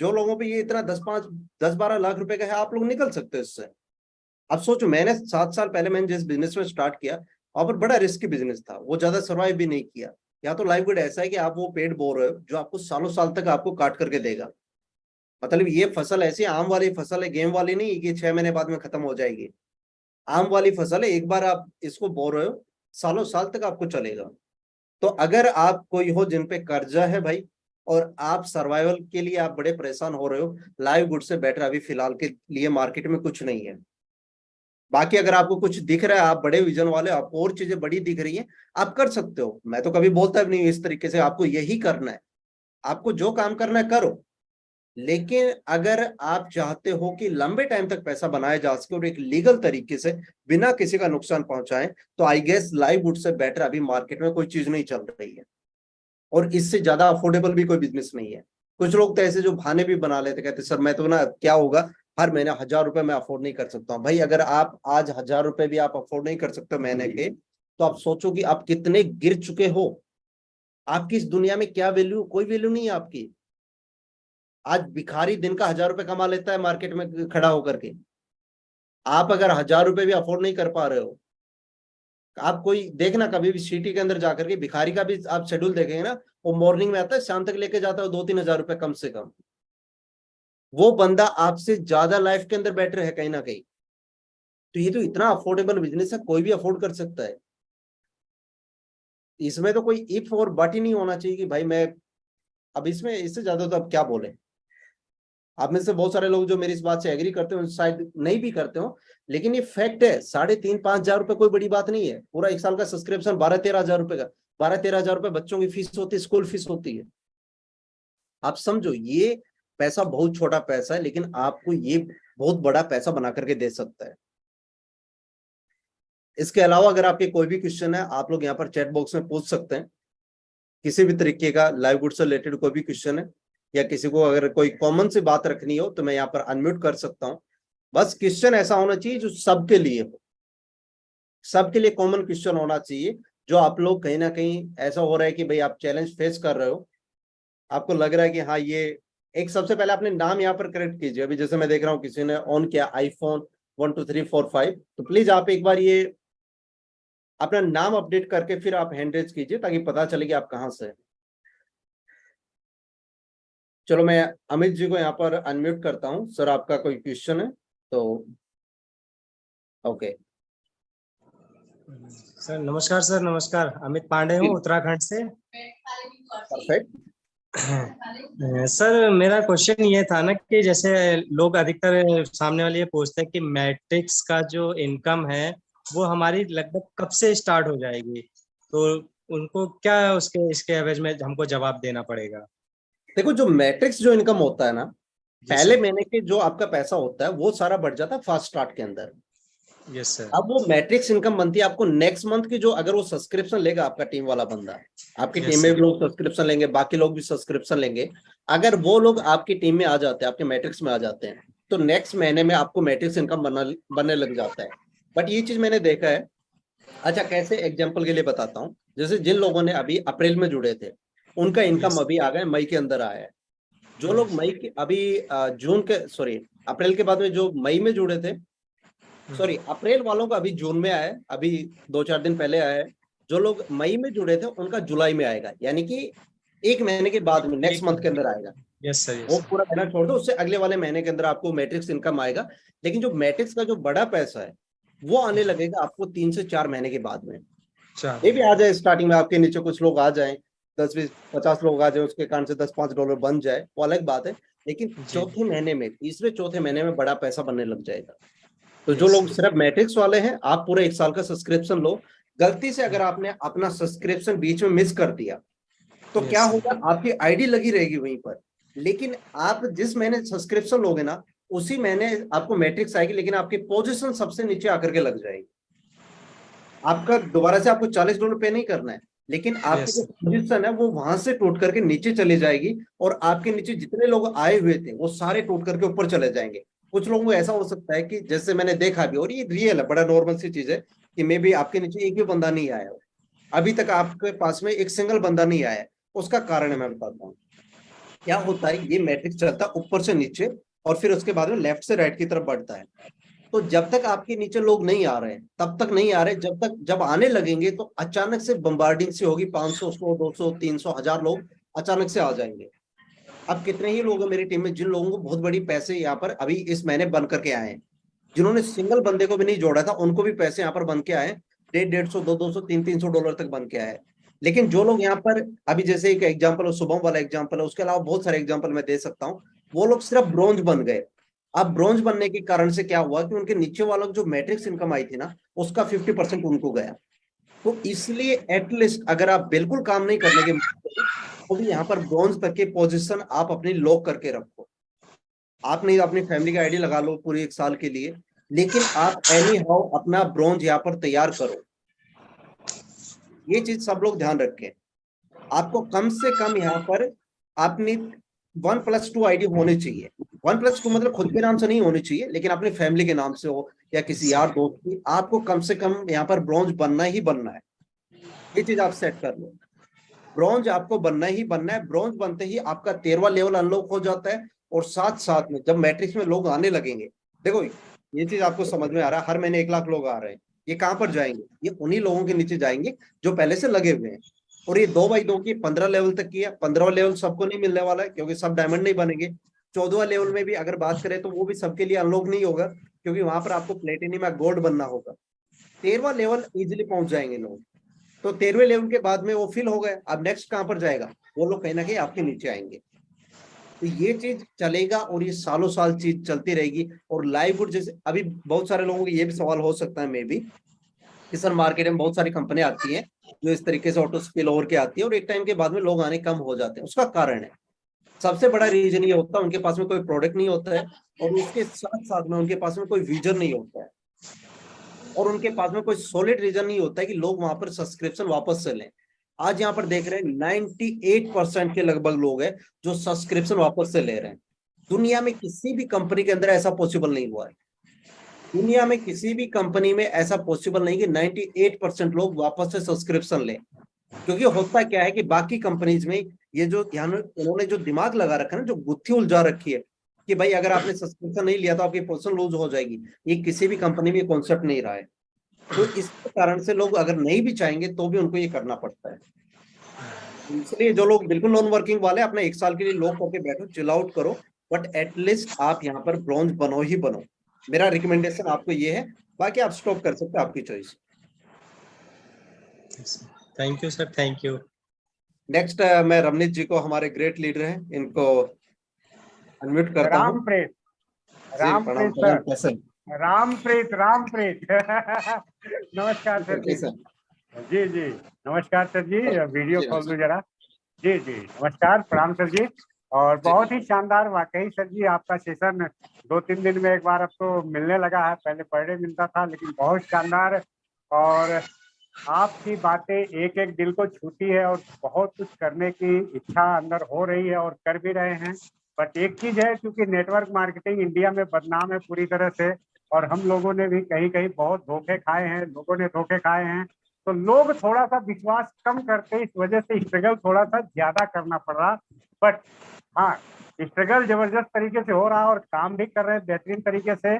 जो लोगों पे ये इतना 10-12 लाख रुपए का है, आप लोग निकल सकते हो इससे। अब सोचो, मैंने 7 साल पहले मैंने जिस बिजनेस में स्टार्ट किया, और पर बड़ा रिस्की बिजनेस था, वो ज्यादा सर्वाइव भी नहीं किया। या तो लाइव गुड ऐसा है कि आप वो पेड़ बो रहे हो जो आपको सालों साल तक आपको काट करके देगा। मतलब ये फसल ऐसी आम वाली फसल है, गेम वाली नहीं कि 6 महीने बाद में खत्म हो जाएगी। आम वाली फसल है, एक बार आप इसको बो रहे हो, सालों साल तक आपको चलेगा। तो अगर आप कोई हो जिन पे कर्जा है भाई, और आप सर्वाइवल के लिए आप बड़े परेशान हो रहे हो, लाइव गुड से बेटर अभी फिलहाल के लिए मार्केट में कुछ नहीं है। बाकी अगर आपको कुछ दिख रहा है, आप बड़े विजन वाले, आपको और चीजें बड़ी दिख रही हैं, आप कर सकते हो। मैं तो कभी बोलता भी नहीं इस तरीके से आपको यही करना है, आपको जो काम करना है करो। लेकिन अगर आप चाहते हो कि लंबे टाइम तक पैसा बनाया जा सके और एक लीगल तरीके से बिना किसी का नुकसान पहुंचाए, तो आई गेस लाइववुड से बेटर अभी मार्केट में कोई चीज नहीं चल रही है। और इससे ज्यादा अफोर्डेबल भी कोई बिजनेस नहीं है। कुछ लोग तो ऐसे जो बहाने भी बना लेते, कहते सर मैं तो ना क्या होगा, हर महीने 1,000 रुपए मैं अफोर्ड नहीं कर सकता हूँ। भाई अगर आप आज 1,000 रुपए भी आप अफोर्ड नहीं कर सकते महीने के, तो आप सोचो कि आप कितने गिर चुके हो। आपकी इस दुनिया में क्या वैल्यू, कोई वैल्यू नहीं है आपकी। आज भिखारी दिन का 1,000 रुपए कमा लेता है मार्केट में खड़ा होकर के। आप अगर 1,000 रुपए भी अफोर्ड नहीं कर पा रहे हो, आप कोई देखना कभी भी सिटी के अंदर जाकर के भिखारी का भी आप शेड्यूल देखेंगे ना, वो मॉर्निंग में आता है, शाम तक लेके जाता है 2-3 हज़ार रुपए कम से कम। वो बंदा आपसे ज्यादा लाइफ के अंदर बेटर है कहीं ना कहीं। तो ये तो इतना अफोर्डेबल बिजनेस है, कोई भी अफोर्ड कर सकता है। इसमें तो कोई इफ और बट ही नहीं होना चाहिए कि भाई मैं, अब इसमें इससे ज्यादा तो अब क्या बोले। आप में से बहुत सारे लोग जो मेरी इस बात से एग्री करते हो, शायद नहीं भी करते हो, लेकिन ये फैक्ट है। 3,500-5,000 रुपए कोई बड़ी बात नहीं है। पूरा एक साल का सब्सक्रिप्शन 12-13 हज़ार रुपए का, 12-13 हज़ार रुपए बच्चों की फीस होती है, स्कूल फीस होती है। आप समझो, ये पैसा बहुत छोटा पैसा है, लेकिन आपको ये बहुत बड़ा पैसा बना करके दे सकता है। इसके अलावा अगर आपके कोई भी क्वेश्चन है, आप लोग यहाँ पर चैट बॉक्स में पूछ सकते हैं। किसी भी तरीके का लाइव गुड से रिलेटेड कोई भी क्वेश्चन है, या किसी को अगर कोई कॉमन सी बात रखनी हो, तो मैं यहाँ पर अनम्यूट कर सकता हूँ। बस क्वेश्चन ऐसा होना चाहिए जो सबके लिए हो, सबके लिए कॉमन क्वेश्चन होना चाहिए। जो आप लोग कहीं ना कहीं ऐसा हो रहा है कि भाई आप चैलेंज फेस कर रहे हो, आपको लग रहा है कि हाँ ये, एक सबसे पहले अपने नाम यहाँ पर करेक्ट कीजिए। अभी जैसे मैं देख रहा हूँ किसी ने ऑन किया iPhone 1 2 3 4 5, तो प्लीज आप एक बार ये अपना नाम अपडेट करके फिर आप हैंड रेज कीजिए, ताकि पता चले कि आप कहाँ से हैं। चलो मैं अमित जी को यहाँ पर अनम्यूट करता हूँ। सर आपका कोई क्वेश्चन है तो ओके। सर नमस्कार। सर नमस्कार, अमित पांडे हूँ उत्तराखंड से। परफेक्ट। सर मेरा क्वेश्चन ये था ना कि जैसे लोग अधिकतर सामने वाले ये पूछते हैं कि मैट्रिक्स का जो इनकम है वो हमारी लगभग कब से स्टार्ट हो जाएगी, तो उनको क्या उसके इसके एवज में हमको जवाब देना पड़ेगा? देखो, जो मैट्रिक्स जो इनकम होता है ना, जी पहले सर। महीने के जो आपका पैसा होता है वो सारा बढ़ जाता है फास्ट स्टार्ट के अंदर। Yes sir. अब वो मैट्रिक्स इनकम बनती है आपको नेक्स्ट मंथ की, जो अगर वो सब्सक्रिप्शन लेगा आपका टीम वाला बंदा, आपकी टीम यस में सर। भी लोग सब्सक्रिप्शन लेंगे, बाकी लोग भी सब्सक्रिप्शन लेंगे। अगर वो लोग आपकी टीम में आ जाते हैं, आपके मैट्रिक्स में आ जाते हैं, तो नेक्स्ट महीने में आपको मैट्रिक्स इनकम बनने लग जाता है। बट ये चीज मैंने देखा है। अच्छा, कैसे, एग्जाम्पल के लिए बताता हूँ। जैसे जिन लोगों ने अभी अप्रैल में जुड़े थे, उनका इनकम यस। अभी आ गया मई के अंदर आया है। जो लोग मई के अभी जून के, सॉरी, अप्रैल के बाद में जो मई में जुड़े थे, सॉरी अप्रैल वालों का अभी जून में आया है, अभी 2-4 दिन पहले आया है। जो लोग मई में जुड़े थे उनका जुलाई में आएगा, यानी कि एक महीने के बाद में नेक्स्ट मंथ के अंदर आएगा। Yes sir. वो यस पूरा महीना छोड़ दो, उससे अगले वाले महीने के अंदर आपको मैट्रिक्स इनकम आएगा। लेकिन जो मैट्रिक्स का जो बड़ा पैसा है वो आने लगेगा आपको 3 से 4 महीने के बाद में। सर। ये भी आ जाए स्टार्टिंग में, आपके नीचे कुछ लोग आ जाएं, 10-20-50 लोग आ जाए, उसके कारण से $10-5 बन जाए, वो अलग बात है। लेकिन जी। चौथे महीने में, तीसरे चौथे महीने में बड़ा पैसा बनने लग जाएगा। तो जो यस। लोग सिर्फ मैट्रिक्स वाले हैं, आप पूरे एक साल का सब्सक्रिप्शन लो। गलती से अगर आपने अपना सब्सक्रिप्शन बीच में मिस कर दिया, तो Yes, क्या sir. होगा, आपकी आईडी लगी रहेगी वहीं पर, लेकिन आप जिस महीने सब्सक्रिप्शन लोगे ना, उसी महीने आपको मैट्रिक्स आएगी, लेकिन आपकी पोजीशन सबसे नीचे आकर के लग जाएगी। आपका दोबारा से आपको $40 पे नहीं करना है, लेकिन आपकी Yes, जो sir. पोजीशन है वो वहां से टूट करके नीचे चली जाएगी, और आपके नीचे जितने लोग आए हुए थे वो सारे टूट करके ऊपर चले जाएंगे। कुछ लोगों को ऐसा हो सकता है कि जैसे मैंने देखा भी, और ये रियल है, बड़ा नॉर्मल सी चीज है, कि मे बी आपके नीचे एक भी बंदा नहीं आया हो, अभी तक आपके पास में एक सिंगल बंदा नहीं आया है। उसका कारण है, मैं बताता हूँ क्या होता है। ये मैट्रिक्स चलता है ऊपर से नीचे, और फिर उसके बाद में लेफ्ट से राइट की तरफ बढ़ता है। तो जब तक आपके नीचे लोग नहीं आ रहे हैं तब तक नहीं आ रहे, जब आने लगेंगे तो अचानक से बम्बार्डिंग सी होगी, 500, 100, 200, 300, 1000 लोग अचानक से आ जाएंगे। अब कितने ही लोग हैं मेरी टीम में जिन लोगों को बहुत बड़ी पैसे यहाँ पर अभी इस महीने बन करके आए हैं, जिन्होंने सिंगल बंदे को भी नहीं जोड़ा था, उनको भी पैसे यहाँ पर बन के आए, 150, 200, 300 डॉलर तक बन के आए। लेकिन जो लोग यहाँ पर अभी, जैसे एक एग्जाम्पल है, शुभम वाला एग्जाम्पल है, उसके अलावा बहुत सारे एग्जाम्पल मैं दे सकता हूँ, वो लोग सिर्फ ब्रॉन्ज बन गए। अब ब्रॉन्ज बनने के कारण से क्या हुआ कि उनके नीचे वालों को जो मैट्रिक्स इनकम आई थी ना, उसका 50% उनको गया। तो इसलिए एटलीस्ट अगर आप बिल्कुल काम नहीं करने के तो भी यहाँ पर ब्रॉन्ज तक के पोजीशन आप अपनी लॉक करके रखो। आप नहीं अपनी फैमिली का आईडी लगा लो पूरे 1 साल के लिए, लेकिन आप एनी हाउ अपना ब्रॉन्ज यहाँ पर तैयार करो। ये चीज सब लोग ध्यान रखें। आपको कम से कम यहाँ पर अपनी 1+2 आईडी होनी चाहिए। 1+2 मतलब खुद के नाम से नहीं होनी चाहिए, लेकिन अपनी फैमिली के नाम से हो या किसी यार दोस्त की, आपको कम से कम यहाँ पर ब्रॉन्ज बनना ही बनना है। ये चीज आप सेट कर लो, ब्रॉन्ज आपको बनना ही बनना है। ब्रॉन्ज बनते ही आपका 13वां लेवल अनलॉक हो जाता है, और साथ साथ में जब मैट्रिक्स में लोग आने लगेंगे, देखो ये चीज आपको समझ में आ रहा है, हर महीने 1 लाख लोग आ रहे हैं, ये कहां पर जाएंगे, ये उन्हीं लोगों के नीचे जाएंगे जो पहले से लगे हुए हैं। और ये 2x2 की 15 लेवल तक की है। 15वां लेवल सबको नहीं मिलने वाला है, क्योंकि सब डायमंड नहीं बनेंगे। 14वां लेवल में भी अगर बात करें तो वो भी सबके लिए अनलॉक नहीं होगा, क्योंकि वहां पर आपको प्लेटिनियम या गोल्ड बनना होगा। 13वां लेवल इजिली पहुंच जाएंगे लोग। तो 13वें लेवल के बाद में वो फिल हो गए, अब नेक्स्ट कहां पर जाएगा, वो लोग कहीं ना कहीं आपके नीचे आएंगे। तो ये चीज चलेगा, और ये सालों साल चीज चलती रहेगी। और लाइववुड जैसे अभी बहुत सारे लोगों को ये भी सवाल हो सकता है मे बी, कि सर मार्केट में बहुत सारी कंपनियां आती हैं जो इस तरीके से ऑटो स्पिल ओवर के आती है, और एक टाइम के बाद में लोग आने कम हो जाते हैं। उसका कारण है, सबसे बड़ा रीजन ये होता है उनके पास में कोई प्रोडक्ट नहीं होता है, और उसके साथ साथ में उनके पास में कोई विजन नहीं होता है, और उनके पास में कोई सॉलिड रीजन नहीं होता है कि लोग वहां पर सब्सक्रिप्शन वापस से लें। आज यहाँ पर देख रहे हैं 98% के लगभग लोग हैं जो सब्सक्रिप्शन वापस से ले रहे हैं। दुनिया में किसी भी कंपनी के अंदर ऐसा पॉसिबल नहीं हुआ है। दुनिया में किसी भी कंपनी में ऐसा पॉसिबल नहीं कि 98% लोग वापस से सब्सक्रिप्शन लें। क्योंकि होता क्या है कि बाकी कंपनीज में ये जो यहाँ उन्होंने जो दिमाग लगा रखा है ना, जो गुत्थी उलझा रखी है कि भाई अगर आपने सब्सक्रिप्शन नहीं लिया तो आपकी पोजीशन लूज हो जाएगी, ये किसी भी कंपनी में कॉन्सेप्ट नहीं रहा है। तो इसके कारण से लोग अगर नहीं भी चाहेंगे तो भी उनको ये करना पड़ता है। इसलिए जो लोग बिल्कुल नॉन वर्किंग वाले, अपने 1 साल के लिए लॉक करके बैठो, चिल आउट करो, बट एटलीस्ट आप यहाँ पर ब्रॉन्ज बनो ही बनो। मेरा रिकमेंडेशन आपको ये है, बाकी आप स्टॉप कर सकते हो, आपकी choice. Thank you sir, thank you. Next मैं रमनीत जी को, हमारे ग्रेट लीडर हैं, इनको अनम्यूट करता हूँ। रामप्रीत, जी प्रणाम रामप्रीत प्रणाम, सर, कैसे रामप्रीत, रामप्रीत। नमस्कार सर जी। कैसे? जी जी नमस्कार सर जी, वीडियो जी खोल दो जरा। जी जी नमस्कार, प्रणाम सर जी। और बहुत ही शानदार वाकई सर जी, आपका सेशन 2-3 दिन में एक बार अब तो मिलने लगा है, पहले पर डे मिलता था, लेकिन बहुत शानदार। और आपकी बातें एक एक दिल को छूती है, और बहुत कुछ करने की इच्छा अंदर हो रही है और कर भी रहे हैं। बट एक चीज है, क्योंकि नेटवर्क मार्केटिंग इंडिया में बदनाम है पूरी तरह से, और हम लोगों ने भी कहीं कहीं बहुत धोखे खाए हैं, लोगों ने धोखे खाए हैं, तो लोग थोड़ा सा विश्वास कम करते हैं, इस वजह से स्ट्रगल थोड़ा सा ज्यादा करना पड़ रहा। बट हाँ, स्ट्रगल जबरदस्त तरीके से हो रहा है, और काम भी कर रहे हैं बेहतरीन तरीके से।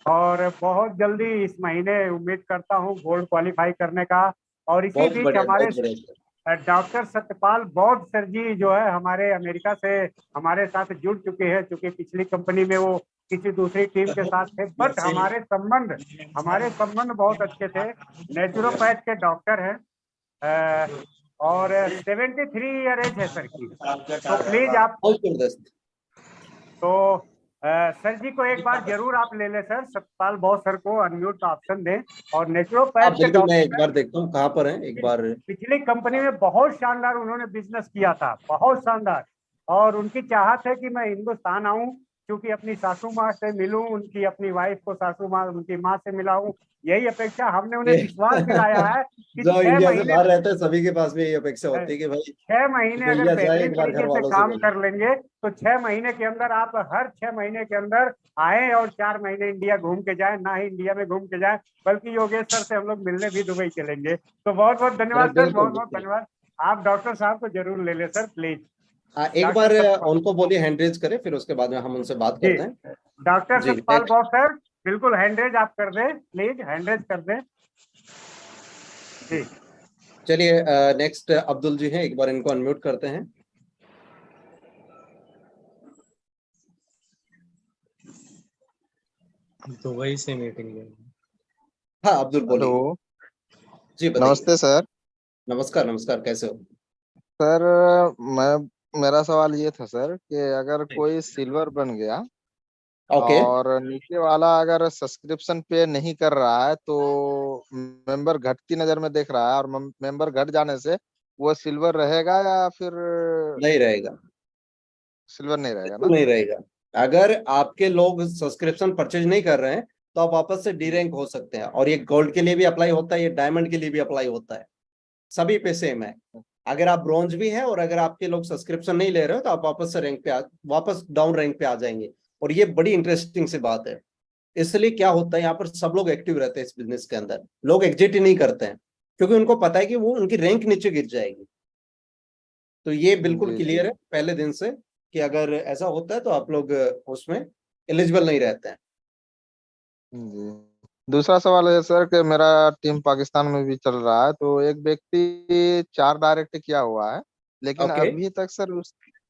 और बहुत जल्दी इस महीने उम्मीद करता हूँ गोल्ड क्वालिफाई करने का। और इसी बहुत बीच बढ़िया, हमारे बहुत बढ़िया। डॉक्टर सत्यपाल बौद्ध सर जी जो है, हमारे अमेरिका से हमारे साथ जुड़ चुके हैं, चूंकि पिछली कंपनी में वो किसी दूसरी टीम के साथ थे, बट हमारे संबंध बहुत अच्छे थे। नेचुरोपैथ के डॉक्टर हैं, और 73 ईयर एज है सर की। तो प्लीज आप, बहुत जबरदस्त। तो सर जी को एक बार जरूर आप ले लें सर, सतपाल बॉस सर को अनम्यूट का ऑप्शन दें। और हाँ नेचुरोपैथ के बिल्कुल, मैं एक डॉक्टर बार देखता हूँ कहाँ पर है एक बार। पिछली कंपनी में बहुत शानदार उन्होंने बिजनेस किया था, बहुत शानदार। और उनकी चाहत है कि मैं हिंदुस्तान आऊं, क्योंकि अपनी सासू माँ से मिलूं, उनकी अपनी वाइफ को सासू माँ उनकी माँ से मिलाऊं। यही अपेक्षा हमने उन्हें ये विश्वास दिलाया है कि जो छह इंडिया से महीने बाहर रहते हैं सभी के पास भी यही अपेक्षा होती है कि भाई 6 महीने अगर इंडिया जाए, बेहतरीन एक बार घर तरीके से वालों से काम मिले। कर लेंगे तो 6 महीने के अंदर आप हर 6 महीने के अंदर आए और 4 महीने इंडिया घूम के जाए, ना ही इंडिया में घूम के जाए बल्कि योगेश सर से हम लोग मिलने भी दुबई चलेंगे। तो बहुत बहुत अरे धन्यवाद सर, बिल्कुल बहुत बहुत बिल्कुल। धन्यवाद। आप डॉक्टर साहब को जरूर ले ले सर प्लीज। एक डॉक्टर बार सतपाल उनको बोलिए हैंड रेज करें, फिर उसके बाद में हम उनसे बात जी, करते हैं। डॉक्टर जी सतपाल बॉस सर बिल्कुल हैंडरेज आप कर दें, प्लीज हैंडरेज कर दें जी। चलिए, नेक्स्ट अब्दुल जी हैं, एक बार इनको अनम्यूट करते हैं। दुबई से मीटिंग है। हाँ अब्दुल बोलिए। हेलो, जी बताइए। नमस्ते सर। नमस्कार नमस्कार, कैसे हो? सर मेरा सवाल ये था सर कि अगर कोई सिल्वर बन गया ओके। और नीचे वाला अगर सब्सक्रिप्शन पे नहीं कर रहा है तो मेंबर घटती नजर में देख रहा है, और मेंबर घट जाने से वो सिल्वर रहेगा या फिर नहीं रहेगा, सिल्वर नहीं रहेगा बिल्कुल ना? नहीं रहेगा। अगर आपके लोग सब्सक्रिप्शन परचेज नहीं कर रहे हैं तो आप वापस से डी रैंक हो सकते हैं, और ये गोल्ड के लिए भी अप्लाई होता है, ये डायमंड के लिए भी अप्लाई होता है, सभी पे सेम है। अगर आप ब्रॉन्ज भी हैं और अगर आपके लोग सब्सक्रिप्शन नहीं ले रहे हो तो आप वापस से रैंक पे वापस डाउन रैंक पे आ जाएंगे। और ये बड़ी इंटरेस्टिंग सी बात है। इसलिए क्या होता है, यहाँ पर सब लोग एक्टिव रहते हैं इस बिजनेस के अंदर, लोग एग्जिट ही नहीं करते हैं क्योंकि उनको पता है कि वो उनकी रैंक नीचे गिर जाएगी। तो ये बिल्कुल जी जी क्लियर है पहले दिन से कि अगर ऐसा होता है तो आप लोग उसमें एलिजिबल नहीं रहते हैं। जी। दूसरा सवाल है सर कि मेरा टीम पाकिस्तान में भी चल रहा है, तो एक व्यक्ति 4 डायरेक्ट किया हुआ है, लेकिन ओके। अभी तक सर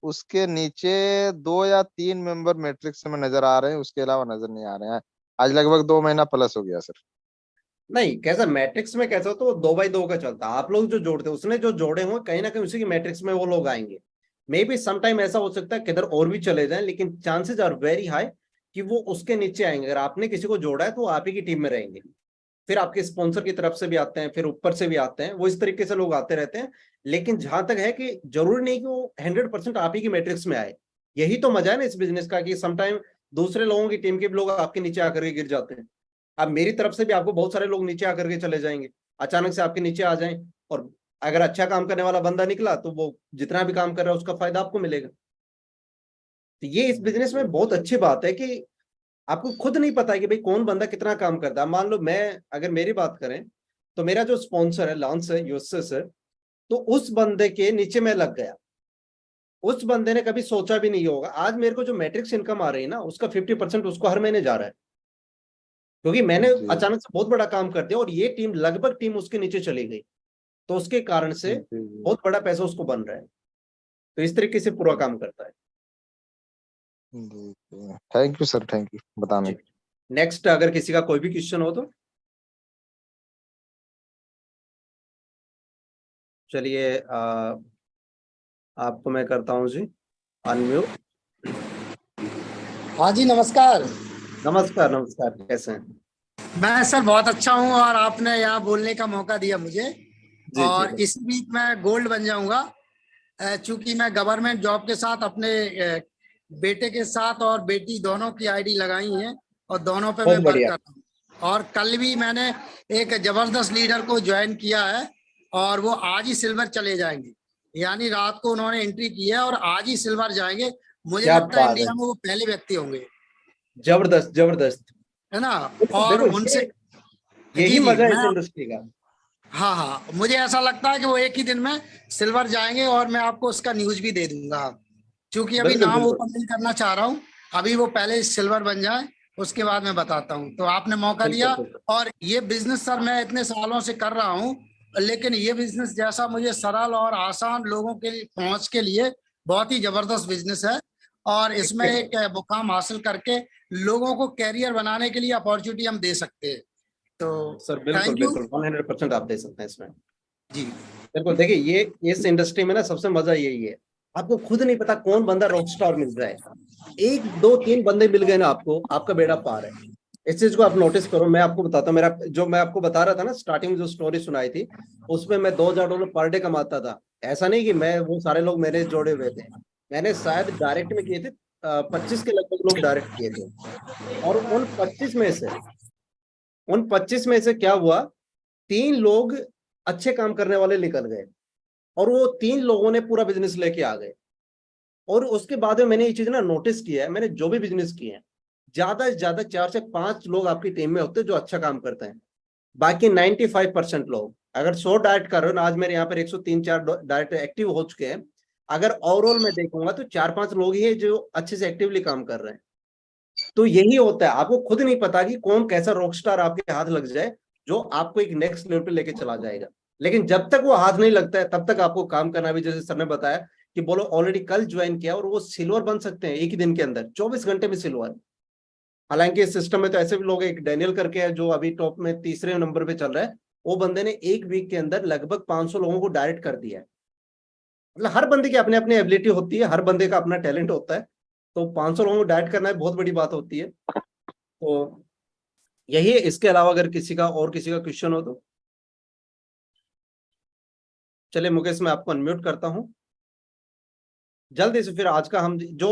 उसके नीचे 2 या 3 मेंबर मैट्रिक्स में नजर आ रहे हैं, उसके अलावा नजर नहीं आ रहे हैं। आज लगभग 2 महीना प्लस हो गया सर। नहीं, कैसा मैट्रिक्स में कैसा होता है, वो 2x2 का चलता है। आप लोग जो जोड़ते हैं, उसने जो जोड़े हों कहीं ना कहीं उसी की मैट्रिक्स में वो लोग आएंगे। मे बी समटाइम ऐसा हो सकता है किधर और भी चले जाएं, लेकिन चांसेस आर वेरी हाई कि वो उसके नीचे आएंगे। अगर आपने किसी को जोड़ा है तो वो आप ही की टीम में रहेंगे, फिर आपके स्पॉन्सर की तरफ से भी आते हैं, फिर ऊपर से भी आते हैं, वो इस तरीके से लोग आते रहते हैं। लेकिन जहां तक है कि जरूरी नहीं कि वो 100% आप ही की मैट्रिक्स में आए। यही तो मजा है ना इस बिजनेस का, कि समटाइम दूसरे लोगों की टीम के भी लोग आपके नीचे आकर के गिर जाते हैं। अब मेरी तरफ से भी आपको बहुत सारे लोग नीचे आकर के चले जाएंगे, अचानक से आपके नीचे आ जाएं। और अगर अच्छा काम करने वाला बंदा निकला तो वो जितना भी काम कर रहा है उसका फायदा आपको मिलेगा। तो ये इस बिजनेस में बहुत अच्छी बात है कि आपको खुद नहीं पता है कि भाई कौन बंदा कितना काम करता है। मान लो मैं, अगर मेरी बात करें तो मेरा जो स्पॉन्सर है लॉन्स है, यूएसए से, तो उस बंदे के नीचे मैं लग गया। उस बंदे ने कभी सोचा भी नहीं होगा, आज मेरे को जो मैट्रिक्स इनकम आ रही है ना, उसका 50% उसको हर महीने जा रहा है, क्योंकि मैंने जी अचानक से बहुत बड़ा काम कर दिया और ये टीम लगभग टीम उसके नीचे चली गई। तो उसके कारण से जी जी बहुत बड़ा पैसा उसको बन रहा है। तो इस तरीके से पूरा काम करता है। जी। Thank you sir, thank you बताने जी। के नेक्स्ट, अगर किसी का कोई भी क्वेश्चन हो तो चलिए, आपको मैं करता हूँ जी अनम्यूट। हाँ जी नमस्कार। नमस्कार नमस्कार, कैसे हैं? मैं सर बहुत अच्छा हूँ और आपने यहाँ बोलने का मौका दिया मुझे। जी जी। और इस वीक मैं गोल्ड बन जाऊंगा, चूंकि मैं गवर्नमेंट जॉब के साथ अपने बेटे के साथ और बेटी दोनों की आईडी लगाई है और दोनों पे मैं बहुत वर्क बढ़िया। कर रहा हूँ। और कल भी मैंने एक जबरदस्त लीडर को ज्वाइन किया है और वो आज ही सिल्वर चले जाएंगे। यानी रात को उन्होंने एंट्री की है और आज ही सिल्वर जाएंगे। मुझे क्या लगता है बात है, इंडिया में वो पहले व्यक्ति होंगे, जबरदस्त जबरदस्त। है ना। देखो और देखो, उनसे यही जी जी मजा है इस मैं इंडस्ट्री का। हाँ हाँ, मुझे ऐसा लगता है कि वो एक ही दिन में सिल्वर जाएंगे और मैं आपको उसका न्यूज भी दे दूंगा। क्योंकि अभी बिल्कुल नाम बिल्कुल ओपन नहीं करना चाह रहा हूँ, अभी वो पहले सिल्वर बन जाए उसके बाद मैं बताता हूँ। तो आपने मौका बिल्कुल दिया। बिल्कुल। और ये बिजनेस सर मैं इतने सालों से कर रहा हूँ, लेकिन ये बिजनेस जैसा मुझे सरल और आसान लोगों के लिए पहुंच के लिए बहुत ही जबरदस्त बिजनेस है। और इसमें एक मुकाम हासिल करके लोगों को कैरियर बनाने के लिए अपॉर्चुनिटी हम दे सकते हैं। तो सर बिल्कुल थैंक यू बिल्कुल, 100% आप दे सकते हैं इसमें। जी। बिल्कुल, देखिए ये इस इंडस्ट्री में ना सबसे मजा यही है, आपको खुद नहीं पता कौन बंदा रॉक स्टार मिल जाए। एक दो तीन बंदे मिल गए ना आपको, आपका बेड़ा पार है। इस चीज को आप नोटिस करो। मैं आपको बताता हूँ, मेरा जो मैं आपको बता रहा था ना स्टार्टिंग में जो स्टोरी सुनाई थी, उसमें मैं $2000 पर डे कमाता था। ऐसा नहीं कि मैं, वो सारे लोग मेरे जोड़े हुए थे, मैंने शायद डायरेक्ट में किए थे 25 के लगभग लोग डायरेक्ट किए थे। और उन 25 में से क्या हुआ, 3 लोग अच्छे काम करने वाले निकल गए, और वो 3 लोगों ने पूरा बिजनेस लेके आ गए। और उसके बाद में मैंने ये चीज ना नोटिस किया है, मैंने जो भी बिजनेस किए हैं, ज्यादा से ज्यादा 4 से 5 लोग आपकी टीम में होते हैं जो अच्छा काम करते हैं। बाकी 95% लोग, अगर 100 डायरेक्ट कर रहे हो ना, आज मेरे यहाँ पर 103-4 डायरेक्ट एक्टिव हो चुके हैं, अगर ओवरऑल मैं देखूंगा तो 4-5 लोग ही है जो अच्छे से एक्टिवली काम कर रहे हैं। तो यही होता है, आपको खुद नहीं पता कि कौन कैसा रॉकस्टार आपके हाथ लग जाए जो आपको एक नेक्स्ट लेवल पे लेके चला जाएगा। लेकिन जब तक वो हाथ नहीं लगता है तब तक आपको काम करना भी, जैसे सर ने बताया कि बोलो ऑलरेडी कल ज्वाइन किया और वो सिल्वर बन सकते हैं एक ही दिन के अंदर, 24 घंटे में सिल्वर। हालांकि इस सिस्टम में तो ऐसे भी लोग, एक डैनियल करके है जो अभी टॉप में 3रे नंबर पे चल रहा है, वो बंदे ने एक वीक के अंदर लगभग 500 लोगों को डायरेक्ट कर दिया है। मतलब हर बंदे की अपनी अपनी एबिलिटी होती है, हर बंदे का अपना टैलेंट होता है। तो 500 लोगों को डायरेक्ट करना बहुत बड़ी बात होती है। तो यही है। इसके अलावा अगर किसी का और किसी का क्वेश्चन हो तो चलिए मुकेश, मैं आपको अनम्यूट करता हूं जल्दी से। फिर आज का हम जो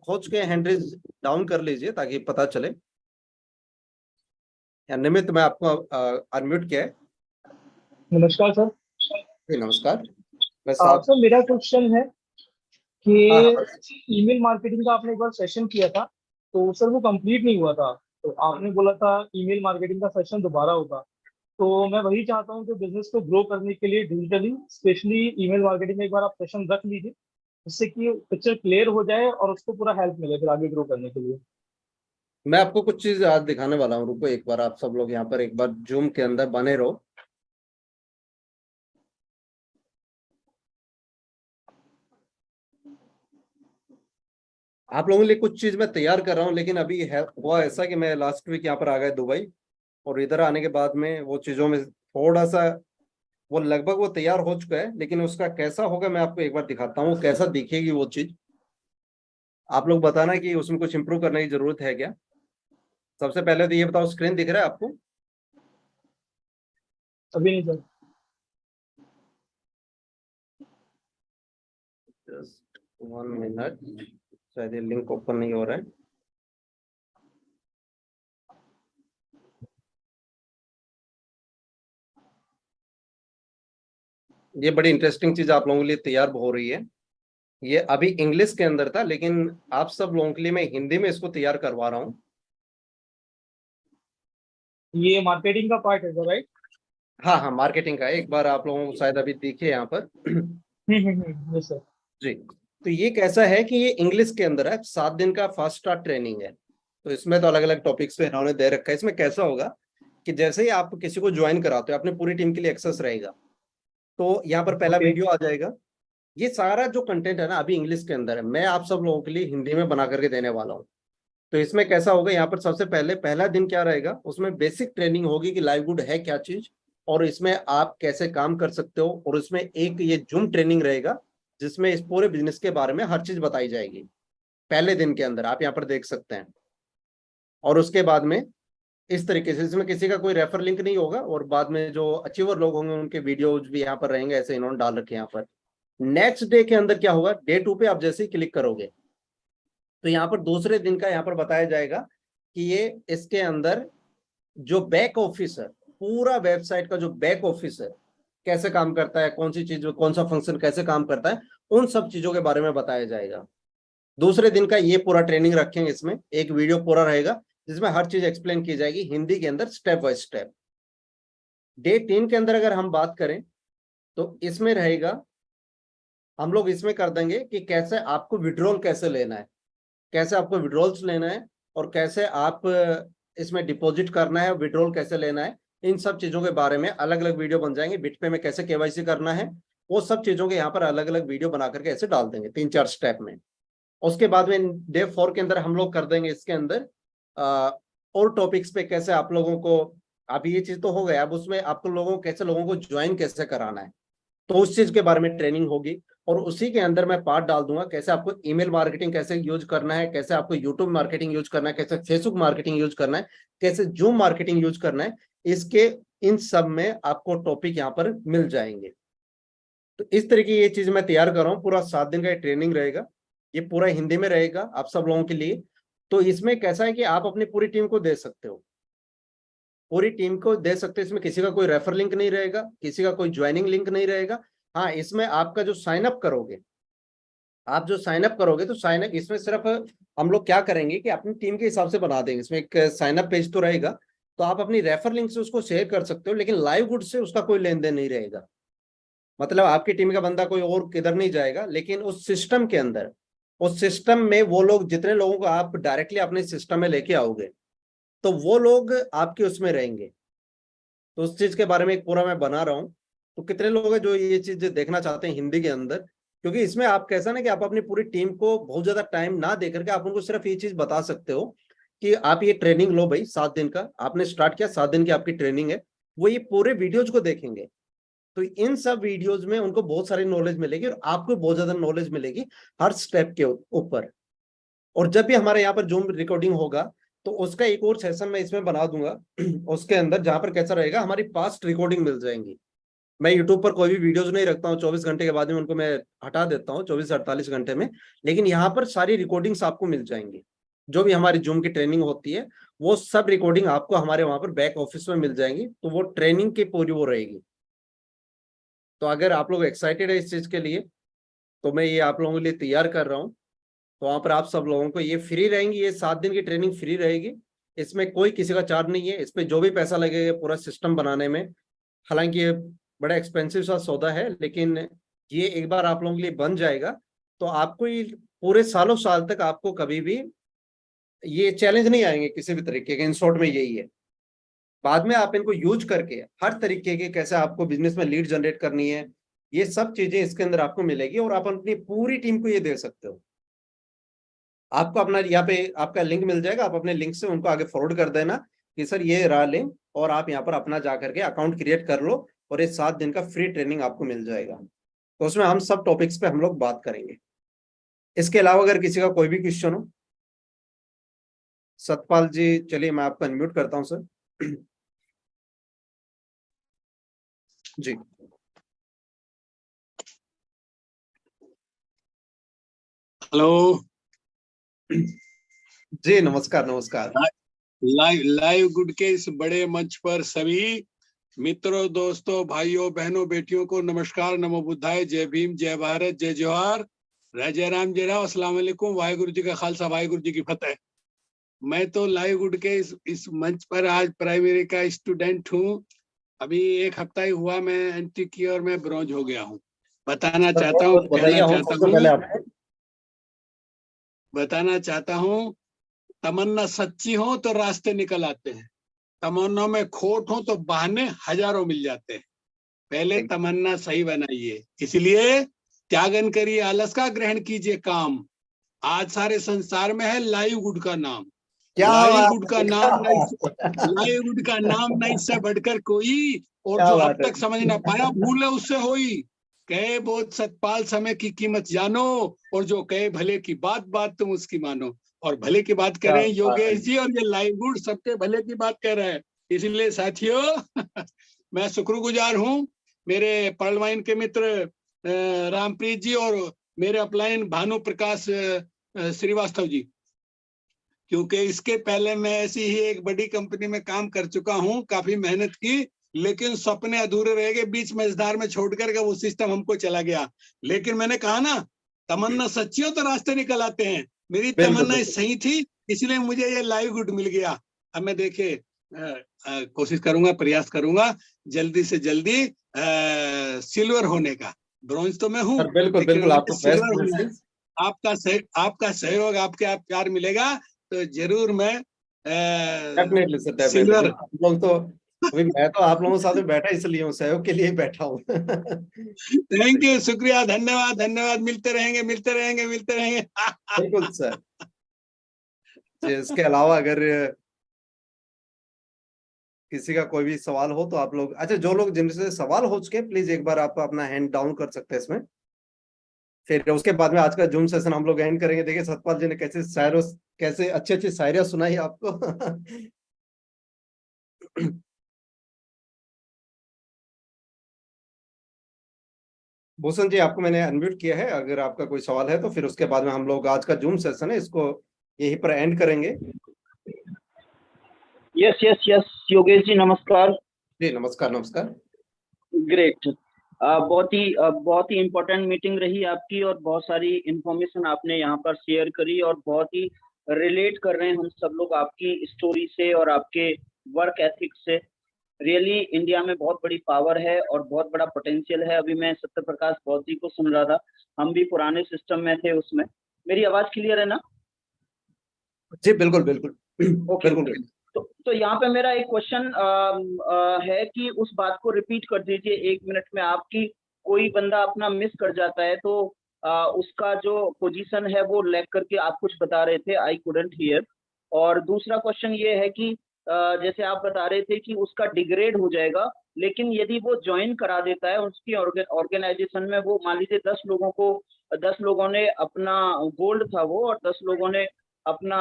हो चुके हैं हैंड रेज डाउन कर लीजिए ताकि पता चले। या निमित, मैं आपको अनम्यूट किया है। नमस्कार सर। जी नमस्कार। मैं साहब, सर मेरा क्वेश्चन है कि हाँ हाँ, ईमेल मार्केटिंग का आपने एक बार सेशन किया था, तो सर वो कंप्लीट नहीं हुआ था। तो आपने बोला था ईमेल मार्केटिंग का सेशन दोबारा होगा। तो मैं वही चाहता हूँ कि बिजनेस को ग्रो करने के लिए डिजिटली, स्पेशली ईमेल मार्केटिंग में एक बार आप सेशन रख लीजिए, जिससे कि पिक्चर क्लियर हो जाए और उसको पूरा हेल्प मिले फिर आगे ग्रो करने के लिए। मैं आपको कुछ चीज आज दिखाने वाला हूँ। रुको एक बार, आप सब लोग यहाँ पर एक बार जूम के अंदर बने रहो। आप लोगों के लिए कुछ चीज मैं तैयार कर रहा हूँ, लेकिन अभी है हुआ ऐसा कि मैं लास्ट वीक यहाँ पर आ गया दुबई, और इधर आने के बाद में वो चीजों में थोड़ा सा, वो लगभग वो तैयार हो चुका है, लेकिन उसका कैसा होगा मैं आपको एक बार दिखाता हूँ, कैसा दिखेगी वो चीज। आप लोग बताना कि उसमें कुछ इंप्रूव करने की जरूरत है क्या। सबसे पहले तो ये बताओ, स्क्रीन दिख रहा है आपको? अभी नहीं सर। जस्ट 1 मिनट, शायद ये लिंक ओपन नहीं हो रहा है। ये बड़ी इंटरेस्टिंग चीज आप लोगों के लिए तैयार हो रही है। ये अभी इंग्लिश के अंदर था, लेकिन आप सब लोगों के लिए मैं हिंदी में इसको तैयार करवा रहा हूँ। ये मार्केटिंग का पार्ट है सर, राइट? हाँ हाँ, मार्केटिंग का एक बार आप लोगों को शायद अभी दिखे यहाँ पर। Yes sir. जी, तो ये कैसा है कि ये इंग्लिश के अंदर है, 7 दिन का फास्ट स्टार्ट ट्रेनिंग है। तो इसमें तो अलग अलग टॉपिक्स पे इन्होंने दे रखा है। इसमें कैसा होगा कि जैसे ही आप किसी को ज्वाइन कराते हो, अपनी पूरी टीम के लिए एक्सेस रहेगा। तो यहाँ पर पहला ओके। वीडियो आ जाएगा। ये सारा जो कंटेंट है ना अभी इंग्लिश के अंदर है, मैं आप सब लोगों के लिए हिंदी में बना करके देने वाला हूँ। तो इसमें कैसा होगा, यहाँ पर सबसे पहले पहला दिन क्या रहेगा, उसमें बेसिक ट्रेनिंग होगी कि लाइववुड है क्या चीज, और इसमें आप कैसे काम कर सकते हो। और इसमें एक ये जूम ट्रेनिंग रहेगा जिसमें इस पूरे बिजनेस के बारे में हर चीज बताई जाएगी पहले दिन के अंदर, आप यहाँ पर देख सकते हैं। और उसके बाद में इस तरीके से, इसमें किसी का कोई रेफर लिंक नहीं होगा, और बाद में जो अचीवर लोग होंगे उनके वीडियोज भी यहाँ पर रहेंगे, ऐसे इन्होंने डाल रखे हैं यहाँ पर। नेक्स्ट डे के अंदर क्या होगा, डे 2 पे आप जैसे ही क्लिक करोगे तो यहाँ पर दूसरे दिन का यहाँ पर बताया जाएगा कि ये इसके अंदर जो बैक ऑफिस है, पूरा वेबसाइट का जो बैक ऑफिस है कैसे काम करता है, कौन सी चीज, कौन सा फंक्शन कैसे काम करता है, उन सब चीजों के बारे में बताया जाएगा। दूसरे दिन का ये पूरा ट्रेनिंग रखेंगे, इसमें एक वीडियो पूरा रहेगा जिसमें हर चीज एक्सप्लेन की जाएगी हिंदी के अंदर स्टेप बाय स्टेप। डे 3 के अंदर अगर हम बात करें तो इसमें रहेगा, हम लोग इसमें कर देंगे कि कैसे आपको विड्रॉल कैसे लेना है, कैसे आपको विड्रॉल्स लेना है, और कैसे आप इसमें डिपॉजिट करना है, विड्रॉल कैसे लेना है। इन सब चीजों के बारे में अलग अलग वीडियो बन जाएंगे। बिटपे में कैसे केवाईसी करना है, वो सब चीजों के यहाँ पर अलग अलग वीडियो बना करके ऐसे डाल देंगे 3-4 स्टेप में। उसके बाद में डे 4 के अंदर हम लोग कर देंगे इसके अंदर और टॉपिक्स पे कैसे आप लोगों को, अभी ये चीज तो हो गया, अब उसमें आपको लोगों को कैसे, लोगों को ज्वाइन कैसे कराना है, तो उस चीज के बारे में ट्रेनिंग होगी, और उसी के अंदर मैं पार्ट डाल दूंगा कैसे आपको ईमेल मार्केटिंग कैसे यूज करना है, कैसे आपको यूट्यूब मार्केटिंग यूज करना है, कैसे फेसबुक मार्केटिंग यूज करना है, कैसे जूम मार्केटिंग यूज करना है। इसके इन सब में आपको टॉपिक यहाँ पर मिल जाएंगे। तो इस तरीके ये चीज मैं तैयार कर रहा हूँ। पूरा 7 दिन का ट्रेनिंग रहेगा, ये पूरा हिंदी में रहेगा आप सब लोगों के लिए। तो इसमें कैसा है कि आप अपनी पूरी टीम को दे सकते हो, पूरी टीम को दे सकते हो। इसमें किसी का कोई रेफर लिंक नहीं रहेगा, किसी का कोई ज्वाइनिंग लिंक नहीं रहेगा। हाँ, इसमें आपका जो साइन अप करोगे, आप जो साइन अप करोगे तो साइन अप इसमें सिर्फ हम लोग क्या करेंगे कि अपनी टीम के हिसाब से बना देंगे। इसमें एक साइन अप पेज तो रहेगा, तो आप अपनी रेफर लिंक से उसको शेयर कर सकते हो, लेकिन लाइव गुड से उसका कोई लेन देन नहीं रहेगा। मतलब आपकी टीम का बंदा कोई और किधर नहीं जाएगा, लेकिन उस सिस्टम के अंदर, उस सिस्टम में वो लोग, जितने लोगों को आप डायरेक्टली अपने सिस्टम में लेके आओगे, तो वो लोग आपके उसमें रहेंगे। तो उस चीज के बारे में एक पूरा मैं बना रहा हूँ। तो कितने लोग हैं जो ये चीज देखना चाहते हैं हिंदी के अंदर, क्योंकि इसमें आप कैसा ना कि आप अपनी पूरी टीम को बहुत ज्यादा टाइम ना दे करके आप उनको सिर्फ ये चीज बता सकते हो कि आप ये ट्रेनिंग लो भाई, 7 दिन का आपने स्टार्ट किया, 7 दिन की आपकी ट्रेनिंग है। वो ये पूरे वीडियोज को देखेंगे, तो इन सब वीडियोज में उनको बहुत सारी नॉलेज मिलेगी और आपको बहुत ज्यादा नॉलेज मिलेगी हर स्टेप के ऊपर। और जब भी हमारे यहाँ पर जूम रिकॉर्डिंग होगा तो उसका एक और सेशन मैं इसमें बना दूंगा उसके अंदर, जहां पर कैसा रहेगा, हमारी पास्ट रिकॉर्डिंग मिल जाएंगी। मैं यूट्यूब पर कोई भी वीडियोज नहीं रखता हूँ, 24 घंटे के बाद में उनको मैं हटा देता हूँ, 24 से 48 घंटे में। लेकिन यहाँ पर सारी रिकॉर्डिंग्स आपको मिल जाएंगी, जो भी हमारी जूम की ट्रेनिंग होती है वो सब रिकॉर्डिंग आपको हमारे वहां पर बैक ऑफिस में मिल जाएंगी। तो वो ट्रेनिंग की पूरी वो रहेगी। तो अगर आप लोग एक्साइटेड है इस चीज के लिए, तो मैं ये आप लोगों के लिए तैयार कर रहा हूँ। तो वहां पर आप सब लोगों को ये फ्री रहेंगी, ये 7 दिन की ट्रेनिंग फ्री रहेगी। इसमें कोई किसी का चार्ज नहीं है। इस पे जो भी पैसा लगेगा पूरा सिस्टम बनाने में, हालांकि ये बड़ा एक्सपेंसिव सा सौदा है, लेकिन ये एक बार आप लोगों के लिए बन जाएगा तो आपको ये पूरे सालों साल तक आपको कभी भी ये चैलेंज नहीं आएंगे किसी भी तरीके के। इन शॉर्ट में यही है। बाद में आप इनको यूज करके हर तरीके के कैसे आपको बिजनेस में लीड जनरेट करनी है, ये सब चीजें इसके अंदर आपको मिलेगी और आप अपनी पूरी टीम को ये दे सकते हो। आपको अपना यहाँ पे आपका लिंक मिल जाएगा, आप अपने लिंक से उनको आगे फॉरवर्ड कर देना कि सर ये रहा लिंक, और आप यहाँ पर अपना जा करके अकाउंट क्रिएट कर लो और ये 7 दिन का फ्री ट्रेनिंग आपको मिल जाएगा। तो उसमें हम सब टॉपिक्स पे हम लोग बात करेंगे। इसके अलावा अगर किसी का कोई भी क्वेश्चन हो, सतपाल जी, चलिए मैं आपको अनम्यूट करता हूँ सर। जी हेलो जी, नमस्कार नमस्कार। लाइव गुड के इस बड़े मंच पर सभी मित्रों, दोस्तों, भाइयों, बहनों, बेटियों को नमस्कार, नमो बुद्धाय, जय भीम, जय भारत, जय जोहार, जय राम, जय राम, अस्सलाम वालेकुम, वाहिगुरु जी का खालसा, वाहिगुरु जी की फतेह। मैं तो लाइव गुड के इस मंच पर आज प्राइमरी का स्टूडेंट हूँ। अभी 1 हफ्ता ही हुआ मैं एंट्री की और मैं ब्रॉन्ज हो गया हूँ। बताना चाहता हूँ तमन्ना सच्ची हो तो रास्ते निकल आते हैं, तमन्ना में खोट हो तो बहाने हजारों मिल जाते हैं। पहले तमन्ना सही बनाइए, इसलिए त्यागन करिए आलस का, ग्रहण कीजिए काम। आज सारे संसार में है लाइव गुड का नाम। लाइव गुड का नाम नहीं से बढ़कर कोई, और जो अब तक समझ ना पाया भूले उससे होई। कहे बहुत सतपाल समय की कीमत जानो, और जो कहे भले की बात तुम उसकी मानो। और भले की बात कह रहे हैं योगेश जी, और ये लाइव गुड सबके भले की बात कह रहे हैं। इसलिए साथियों मैं शुक्रगुजार हूँ मेरे पर्लवाइन के मित्र रामप्रीत जी और मेरे अपलाइन भानु प्रकाश श्रीवास्तव जी, क्योंकि इसके पहले मैं ऐसी ही एक बड़ी कंपनी में काम कर चुका हूँ, काफी मेहनत की, लेकिन सपने अधूरे रह गए, बीच में इजदार में छोड़ करके वो सिस्टम हमको चला गया। लेकिन मैंने कहा ना, तमन्ना सच्ची हो तो रास्ते निकल आते हैं। मेरी तमन्ना सही थी, इसलिए मुझे ये लाइव गुड मिल गया। अब मैं देखिए कोशिश करूंगा, प्रयास करूंगा जल्दी से जल्दी सिल्वर होने का। ब्रॉन्ज तो मैं हूँ, बिल्कुल आपको आपका सहयोग, आपके प्यार मिलेगा तो जरूर मैं डेफिनेटली सर, सिल्वर। लोग तो अभी मैं तो आप लोगों के साथ में बैठा इसलिए हूँ, सहयोग के लिए ही बैठा हूँ। थैंक यू, शुक्रिया, धन्यवाद। मिलते रहेंगे। बिल्कुल सर। इसके अलावा अगर किसी का कोई भी सवाल हो तो आप लोग, अच्छा जो लोग जिनसे सवाल हो चुके प्लीज एक बार आप अपना हैंड डाउन कर सकते हैं इसमें। फिर उसके बाद में आज का जूम सेशन हम लोग एंड करेंगे। देखिए सतपाल जी ने कैसे शायरों, कैसे अच्छी अच्छी शायरियां सुनाई आपको। भूषण जी आपको मैंने अनम्यूट किया है, अगर आपका कोई सवाल है तो फिर उसके बाद में हम लोग आज का जूम सेशन है इसको यहीं पर एंड करेंगे। Yes yes yes Yogesh ji नमस्कार। जी नमस्कार नमस्कार। ग्रेट। बहुत ही इम्पोर्टेंट मीटिंग रही आपकी और बहुत सारी इंफॉर्मेशन आपने यहाँ पर शेयर करी और बहुत ही रिलेट कर रहे हैं हम सब लोग आपकी स्टोरी से और आपके वर्क एथिक्स से। रियली इंडिया में बहुत बड़ी पावर है और बहुत बड़ा पोटेंशियल है। अभी मैं सत्य प्रकाश बौद्ध जी को सुन रहा था, हम भी पुराने सिस्टम में थे उसमें। मेरी आवाज क्लियर है ना? जी बिल्कुल बिल्कुल ओके बिल्कुल। तो यहाँ पे मेरा एक क्वेश्चन है कि उस बात को रिपीट कर दीजिए 1 मिनट में। आपकी कोई बंदा अपना मिस कर जाता है तो उसका जो पोजीशन है वो लैग करके आप कुछ बता रहे थे, आई कुडंट हियर। और दूसरा क्वेश्चन ये है कि जैसे आप बता रहे थे कि उसका डिग्रेड हो जाएगा, लेकिन यदि वो ज्वाइन करा देता है उसकी ऑर्गेनाइजेशन में, वो मान लीजिए 10 लोगों ने अपना गोल्ड था वो और 10 लोगों ने अपना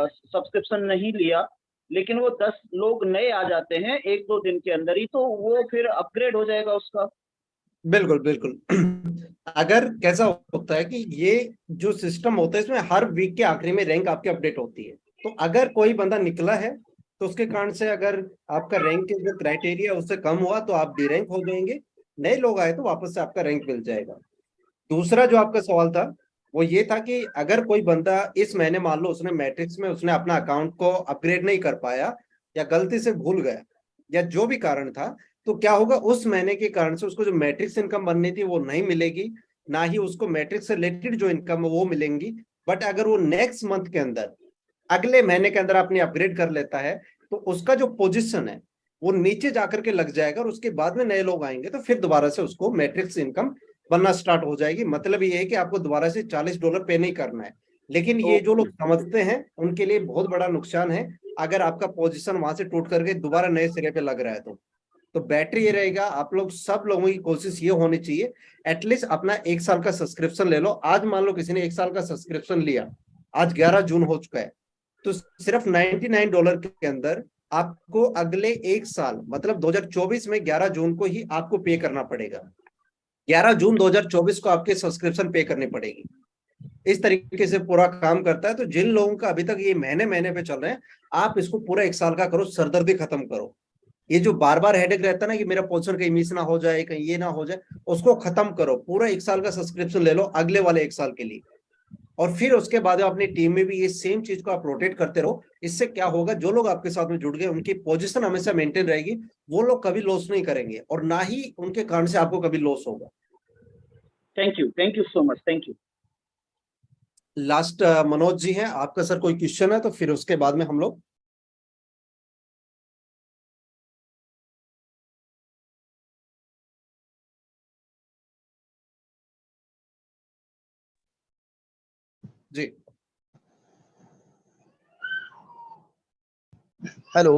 सब्सक्रिप्शन नहीं लिया, लेकिन वो 10 लोग नए आ जाते हैं 1-2 दिन के अंदर ही, तो वो फिर अपग्रेड हो जाएगा उसका। बिल्कुल बिल्कुल। अगर कैसा होता है कि ये जो सिस्टम होता है इसमें हर वीक के आखिरी में रैंक आपकी अपडेट होती है। तो अगर कोई बंदा निकला है तो उसके कारण से अगर आपका रैंक के जो क्राइटेरिया उससे कम हुआ तो आप डी रैंक हो जाएंगे। नए लोग आए तो वापस से आपका रैंक मिल जाएगा। दूसरा जो आपका सवाल था वो ये था कि अगर कोई बंदा इस महीने मान लो उसने मैट्रिक्स में उसने अपना अकाउंट को अपग्रेड नहीं कर पाया या गलती से भूल गया या जो भी कारण था, तो क्या होगा उस महीने के कारण से उसको जो मैट्रिक्स इनकम बननी थी वो नहीं मिलेगी, ना ही उसको मैट्रिक्स से रिलेटेड जो इनकम है वो मिलेंगी। बट अगर वो नेक्स्ट मंथ के अंदर अगले महीने के अंदर अपनी अपग्रेड कर लेता है तो उसका जो पोजीशन है वो नीचे जाकर के लग जाएगा और उसके बाद में नए लोग आएंगे तो फिर दोबारा से उसको मैट्रिक्स इनकम बनना स्टार्ट हो जाएगी। मतलब ये है कि आपको दोबारा से $40 पे नहीं करना है। लेकिन ये जो लोग समझते हैं उनके लिए बहुत बड़ा नुकसान है अगर आपका पोजीशन वहां से टूट करके दोबारा नए सिरे पे लग रहा है तो बैटरी ये रहेगा। आप लोग सब लोगों की कोशिश ये होनी चाहिए एटलीस्ट अपना 1 साल का सब्सक्रिप्शन ले लो। आज मान लो किसी ने 1 साल का सब्सक्रिप्शन लिया, आज 11 जून हो चुका है, तो सिर्फ $99 के अंदर आपको अगले 1 साल मतलब 2024 में 11 जून को ही आपको पे करना पड़ेगा। 11 जून 2024 को आपके सब्सक्रिप्शन पे करनी पड़ेगी। इस तरीके से पूरा काम करता है। तो जिन लोगों का अभी तक ये महीने महीने पे चल रहे हैं, आप इसको पूरा 1 साल का करो, सरदर्दी खत्म करो। ये जो बार बार हेडेक रहता है ना कि मेरा पोजीशन कहीं मिस ना हो जाए, कहीं ये ना हो जाए, उसको खत्म करो। पूरा 1 साल का सब्सक्रिप्शन ले लो अगले वाले 1 साल के लिए और फिर उसके बाद अपनी टीम में भी ये सेम चीज को आप रोटेट करते रहो। इससे क्या होगा, जो लोग आपके साथ में जुड़ गए उनकी पोजीशन हमेशा मेंटेन रहेगी, वो लोग कभी लॉस नहीं करेंगे और ना ही उनके कारण से आपको कभी लॉस होगा। Thank you so much, thank you. Last Manoj ji हैं, आपका सर कोई क्वेश्चन है तो फिर उसके बाद में हम लोग। जी हेलो।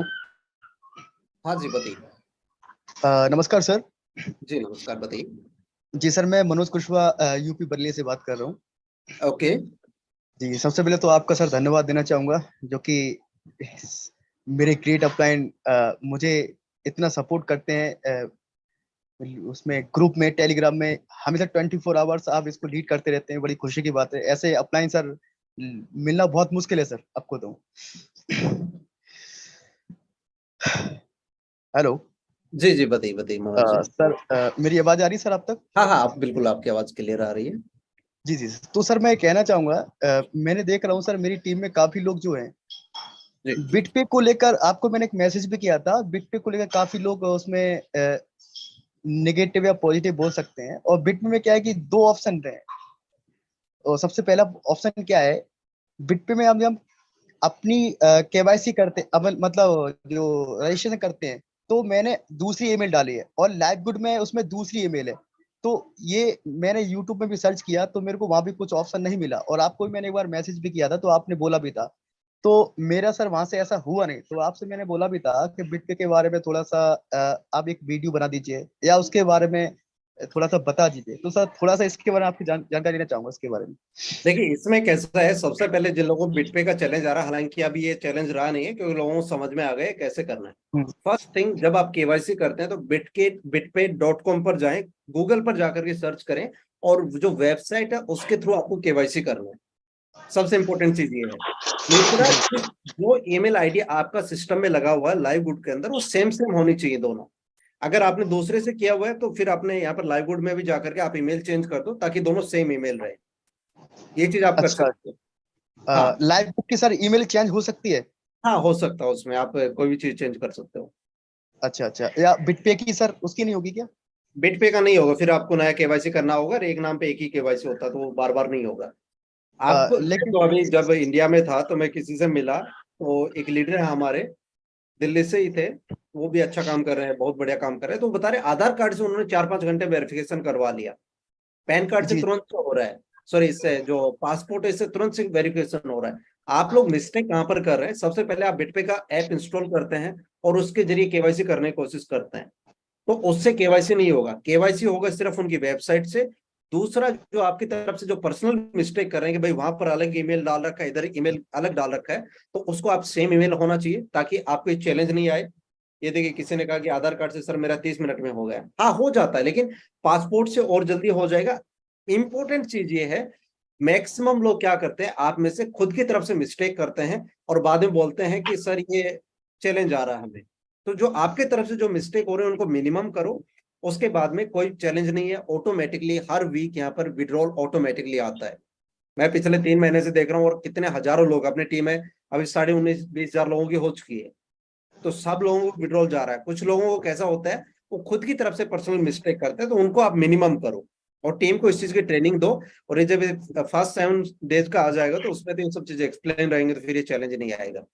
हाँ जी बताइए। नमस्कार सर। जी नमस्कार बताइए। जी सर, मैं मनोज कुशवाहा यूपी बरली से बात कर रहा हूँ। ओके जी, सबसे पहले तो आपका सर धन्यवाद देना चाहूंगा जो कि मेरे क्रिएट अपलाइन मुझे इतना सपोर्ट करते हैं। उसमें ग्रुप में टेलीग्राम में हमेशा 24 आवर्स आप इसको लीड करते रहते हैं, बड़ी खुशी की बात है। ऐसे अपलाइन सर मिलना बहुत मुश्किल है सर आपको तो। हेलो। जी जी बताइए बताइए मनोज जी। सर मेरी आवाज आ रही है सर आप तक? हाँ हाँ आप बिल्कुल, आपकी आवाज क्लियर आ रही है। जी जी। तो सर मैं कहना चाहूंगा, मैंने देख रहा हूँ सर मेरी टीम में काफी लोग जो हैं बिटपे को लेकर, आपको मैंने एक मैसेज भी किया था, बिटपे को लेकर काफी लोग उसमें नेगेटिव या पॉजिटिव बोल सकते हैं। और बिटपे में क्या है कि 2 ऑप्शन रहे। और सबसे पहला ऑप्शन क्या है, बिटपे में हम जब अपनी केवाईसी करते मतलब जो रजिस्ट्रेशन करते हैं तो मैंने दूसरी ईमेल डाली है और लाइव गुड में उसमें दूसरी ईमेल है। तो ये मैंने यूट्यूब में भी सर्च किया तो मेरे को वहां भी कुछ ऑप्शन नहीं मिला। और आपको भी मैंने एक बार मैसेज भी किया था तो आपने बोला भी था तो मेरा सर वहां से ऐसा हुआ नहीं, तो आपसे मैंने बोला भी था कि बिटपे के बारे में थोड़ा सा आप एक वीडियो बना दीजिए या उसके बारे में थोड़ा सा बता दीजिए। तो सर थोड़ा सा इसके बारे में आपकी जानकारी लेना चाहूंगा इसके बारे में। देखिए इसमें कैसा है, सबसे पहले जिन लोगों को बिटपे का चैलेंज आ रहा है, हालांकि अभी ये चैलेंज रहा नहीं है क्योंकि लोगों को समझ में आ गए कैसे करना है। फर्स्ट थिंग, जब आप केवाईसी करते हैं तो bitpay.com पर जाएं, गूगल पर जाकर के सर्च करें और जो वेबसाइट है उसके थ्रू आपको केवाईसी करना है। सबसे इंपॉर्टेंट चीज ये है। दूसरा, जो ईमेल आईडी आपका सिस्टम में लगा हुआ है लाइव गुड के अंदर, वो सेम होनी चाहिए दोनों। अगर आपने दूसरे से किया हुआ है तो फिर आपने यहाँ पर लाइव गुड में भी जाकर के आप ईमेल चेंज कर दो ताकि दोनों सेम ईमेल रहे। ये चीज आप कर अच्छा, सकते हो। हाँ लाइव बुक की सर ईमेल चेंज हो सकती है? हाँ, हो सकता है, उसमें आप कोई भी चीज चेंज कर सकते हो। अच्छा अच्छा, या बिटपे की सर उसकी नहीं होगी क्या? बिटपे का नहीं होगा, फिर आपको नया केवाईसी करना होगा और एक नाम पे एक ही केवाईसी होता है तो वो बार बार नहीं होगा आपको। लेकिन तो अभी जब इंडिया में था तो मैं किसी से मिला, तो एक लीडर है हमारे, दिल्ली से ही थे, वो भी अच्छा काम कर रहे हैं, बहुत बढ़िया काम कर रहे हैं। तो बता रहे आधार कार्ड से उन्होंने 4-5 घंटे वेरिफिकेशन करवा लिया, पैन कार्ड से जी तुरंत हो रहा है, सॉरी इससे जो पासपोर्ट है इससे तुरंत से वेरिफिकेशन हो रहा है। आप लोग मिस्टेक कहाँ पर कर रहे हैं? सबसे पहले आप बिटपे का ऐप इंस्टॉल करते हैं और उसके जरिए केवाईसी करने की कोशिश करते हैं, तो उससे केवाईसी नहीं होगा। केवाईसी होगा सिर्फ उनकी वेबसाइट से। दूसरा, जो आपकी तरफ से जो पर्सनल मिस्टेक कर रहे हैं कि भाई वहां पर अलग ईमेल डाल रखा है, इधर ईमेल अलग डाल रखा है, तो उसको आप सेम ईमेल होना चाहिए ताकि आपको चैलेंज नहीं आए। ये देखिए किसी ने कहा कि आधार कार्ड से सर मेरा 30 मिनट में हो गया। हाँ हो जाता है, लेकिन पासपोर्ट से और जल्दी हो जाएगा। इंपॉर्टेंट चीज ये है, मैक्सिमम लोग क्या करते हैं, आप में से खुद की तरफ से मिस्टेक करते हैं और बाद में बोलते हैं कि सर ये चैलेंज आ रहा है हमें। तो जो आपके तरफ से जो मिस्टेक हो रहे हैं उनको मिनिमम करो, उसके बाद में कोई चैलेंज नहीं है। ऑटोमेटिकली हर वीक यहाँ पर विड्रॉल ऑटोमेटिकली आता है। मैं पिछले 3 महीने से देख रहा हूँ और कितने हजारों लोग, अपनी टीम है अभी 19-20 हजार लोगों की हो चुकी है, तो सब लोगों को विड्रॉल जा रहा है। कुछ लोगों को कैसा होता है, वो खुद की तरफ से पर्सनल मिस्टेक करते हैं, तो उनको आप मिनिमम करो और टीम को इस चीज की ट्रेनिंग दो। और ये जब फर्स्ट 7 डेज का आ जाएगा तो उसमें तो इन सब चीजें एक्सप्लेन रहेंगे, तो फिर ये चैलेंज नहीं आएगा।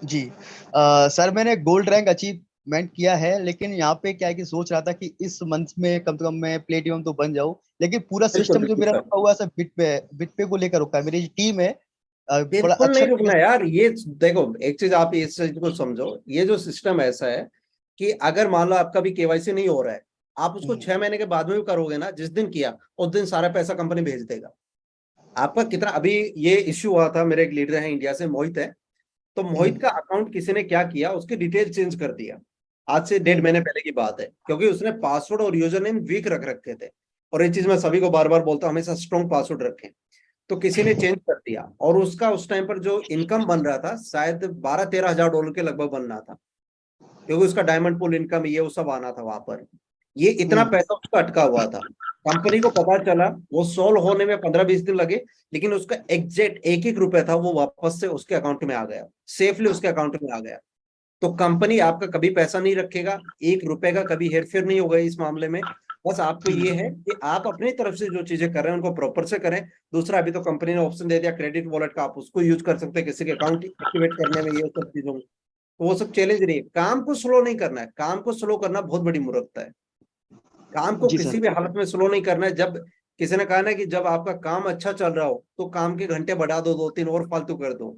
जी सर, मैंने गोल्ड रैंक अचीवमेंट किया है, लेकिन यहाँ पे क्या है कि सोच रहा था कि इस मंथ में कम से कम मैं प्लेटिनम तो बन जाऊं, लेकिन पूरा सिस्टम जो मेरा रुका हुआ है बिटपे को लेकर रुका है। मेरी जो टीम है बड़ा बिल्कुल अच्छा नहीं रुकना यार। ये देखो एक चीज आप इस चीज को समझो, ये जो सिस्टम ऐसा है कि अगर मान लो आपका भी केवाईसी नहीं हो रहा है, आप उसको 6 महीने के बाद में भी करोगे ना, जिस दिन किया उस दिन सारा पैसा कंपनी भेज देगा। आपका कितना, अभी ये इश्यू हुआ था, मेरे एक लीडर है इंडिया से, मोहित है, तो मोहित का अकाउंट किसी ने क्या किया, उसकी डिटेल चेंज कर दिया। आज से 1.5 महीने पहले की बात है, क्योंकि उसने पासवर्ड और यूजर नेम वीक रख रखे थे। और ये चीज मैं सभी को बार बार बोलता हूँ, हमेशा स्ट्रॉन्ग पासवर्ड रखें। तो किसी ने चेंज कर दिया और उसका उस टाइम पर जो इनकम बन रहा था शायद 12-13 हजार डॉलर के लगभग बन रहा था, क्योंकि उसका डायमंड पुल इनकम ये वो सब आना था वहां पर। ये इतना पैसा उसका अटका हुआ था, कंपनी को पता चला, वो सॉल्व होने में 15-20 दिन लगे, लेकिन उसका एग्जैक्ट 1-1 रुपया था वो वापस से उसके अकाउंट में आ गया, सेफली उसके अकाउंट में आ गया। तो कंपनी आपका कभी पैसा नहीं रखेगा, 1 रुपए का कभी हेरफेर नहीं होगा इस मामले में। बस आपको ये है कि आप अपनी तरफ से जो चीजें कर रहे हैं उनको प्रॉपर से करें। दूसरा, अभी तो कंपनी ने ऑप्शन दे दिया क्रेडिट वॉलेट का, आप उसको यूज कर सकते हैं किसी के अकाउंट एक्टिवेट करने में, ये सब चीजों में। तो वो सब चैलेंज नहीं है। काम को स्लो नहीं करना है, काम को स्लो करना बहुत बड़ी मूर्खता है। काम को किसी भी हालत में स्लो नहीं करना है। जब किसी ने कहा ना कि जब आपका काम अच्छा चल रहा हो तो काम के घंटे बढ़ा दो, 2-3 और फालतू कर दो,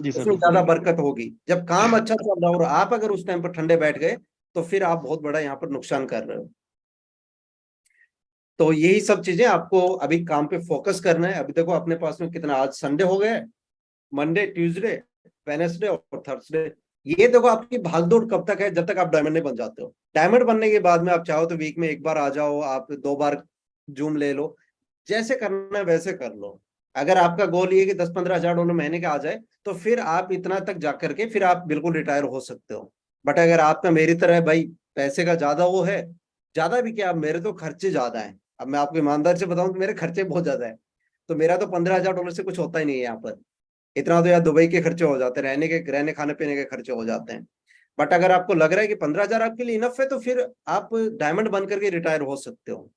उसमें ज्यादा बरकत होगी। जब काम अच्छा चल रहा हो और आप अगर उस टाइम पर ठंडे बैठ गए तो फिर आप बहुत बड़ा यहाँ पर नुकसान कर रहे हो। तो यही सब चीजें आपको अभी काम पे फोकस करना है। अभी देखो अपने पास में कितना, आज संडे हो गया, मंडे, ट्यूसडे, वेडनेसडे और थर्सडे। ये देखो आपकी भागदौड़ कब तक है, जब तक आप डायमंड नहीं बन जाते हो। डायमंड बनने के बाद में आप चाहो तो वीक में 1 बार आ जाओ, आप 2 बार जूम ले लो, जैसे करना है वैसे कर लो। अगर आपका गोल ये कि 10-15 हजार डॉलर महीने का आ जाए तो फिर आप इतना तक जा करके फिर आप बिल्कुल रिटायर हो सकते हो। बट अगर आपका मेरी तरह है भाई, पैसे का ज्यादा वो है, ज्यादा भी क्या, मेरे तो खर्चे ज्यादा है। अब मैं आपको ईमानदार से बताऊं तो मेरे खर्चे बहुत ज्यादा है। तो मेरा तो 15,000 डॉलर से कुछ होता ही नहीं है यहाँ पर। इतना तो यार दुबई के खर्चे हो जाते हैं, रहने खाने पीने के खर्चे हो जाते हैं। बट अगर आपको लग रहा है कि 15,000 आपके लिए इनफ है तो फिर आप डायमंड बन करके रिटायर हो सकते हो।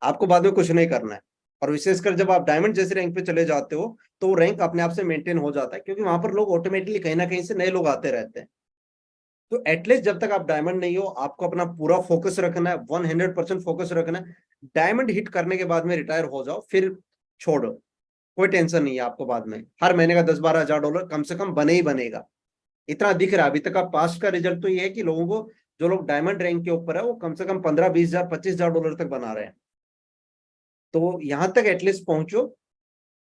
आपको बाद में कुछ नहीं करना है। और विशेषकर जब आप डायमंड जैसे रैंक पे चले जाते हो तो वो रैंक अपने आप से मेंटेन हो जाता है, क्योंकि वहां पर लोग ऑटोमेटिकली कहीं ना कहीं से नए लोग आते रहते हैं। तो एटलीस्ट जब तक आप डायमंड नहीं हो, आपको अपना पूरा फोकस रखना है, 100% फोकस रखना है। डायमंड हिट करने के बाद में रिटायर हो जाओ, फिर छोड़ो। कोई टेंशन नहीं है आपको, बाद में हर महीने का 10-12 हजार डॉलर कम से कम बने ही बनेगा, इतना दिख रहा है अभी तक का पास्ट का रिजल्ट। तो ये है कि लोगों को, जो लोग डायमंड रैंक के ऊपर है, वो कम से कम 15-20 हजार 25 हजार डॉलर तक बना रहे हैं। तो यहां तक एटलीस्ट पहुंचो,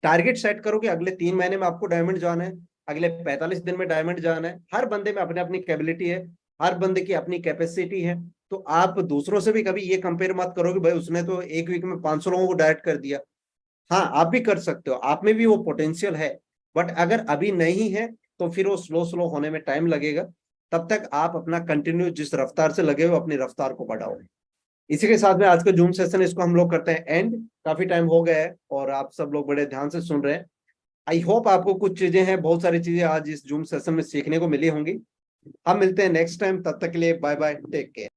टारगेट सेट करो कि अगले 3 महीने में आपको डायमंड जाना है, अगले 45 दिन में डायमंड जाना है। हर बंदे में अपनी अपनी कैपेबिलिटी है, हर बंदे की अपनी कैपेसिटी है। तो आप दूसरों से भी कभी ये कंपेयर मत करो कि भाई उसने तो एक वीक में 500 लोगों को डायरेक्ट कर दिया। हाँ, आप भी कर सकते हो, आप में भी वो पोटेंशियल है, बट अगर अभी नहीं है तो फिर वो स्लो स्लो होने में टाइम लगेगा। तब तक आप अपना कंटिन्यू जिस रफ्तार से लगे हो, अपनी रफ्तार को बढ़ाओ। इसी के साथ में आज का जूम सेशन इसको हम लोग करते हैं एंड। काफी टाइम हो गया है और आप सब लोग बड़े ध्यान से सुन रहे हैं। आई होप आपको कुछ चीजें हैं, बहुत सारी चीजें आज इस जूम सेशन में सीखने को मिली होंगी। हम मिलते हैं नेक्स्ट टाइम, तब तक के लिए बाय बाय, टेक केयर।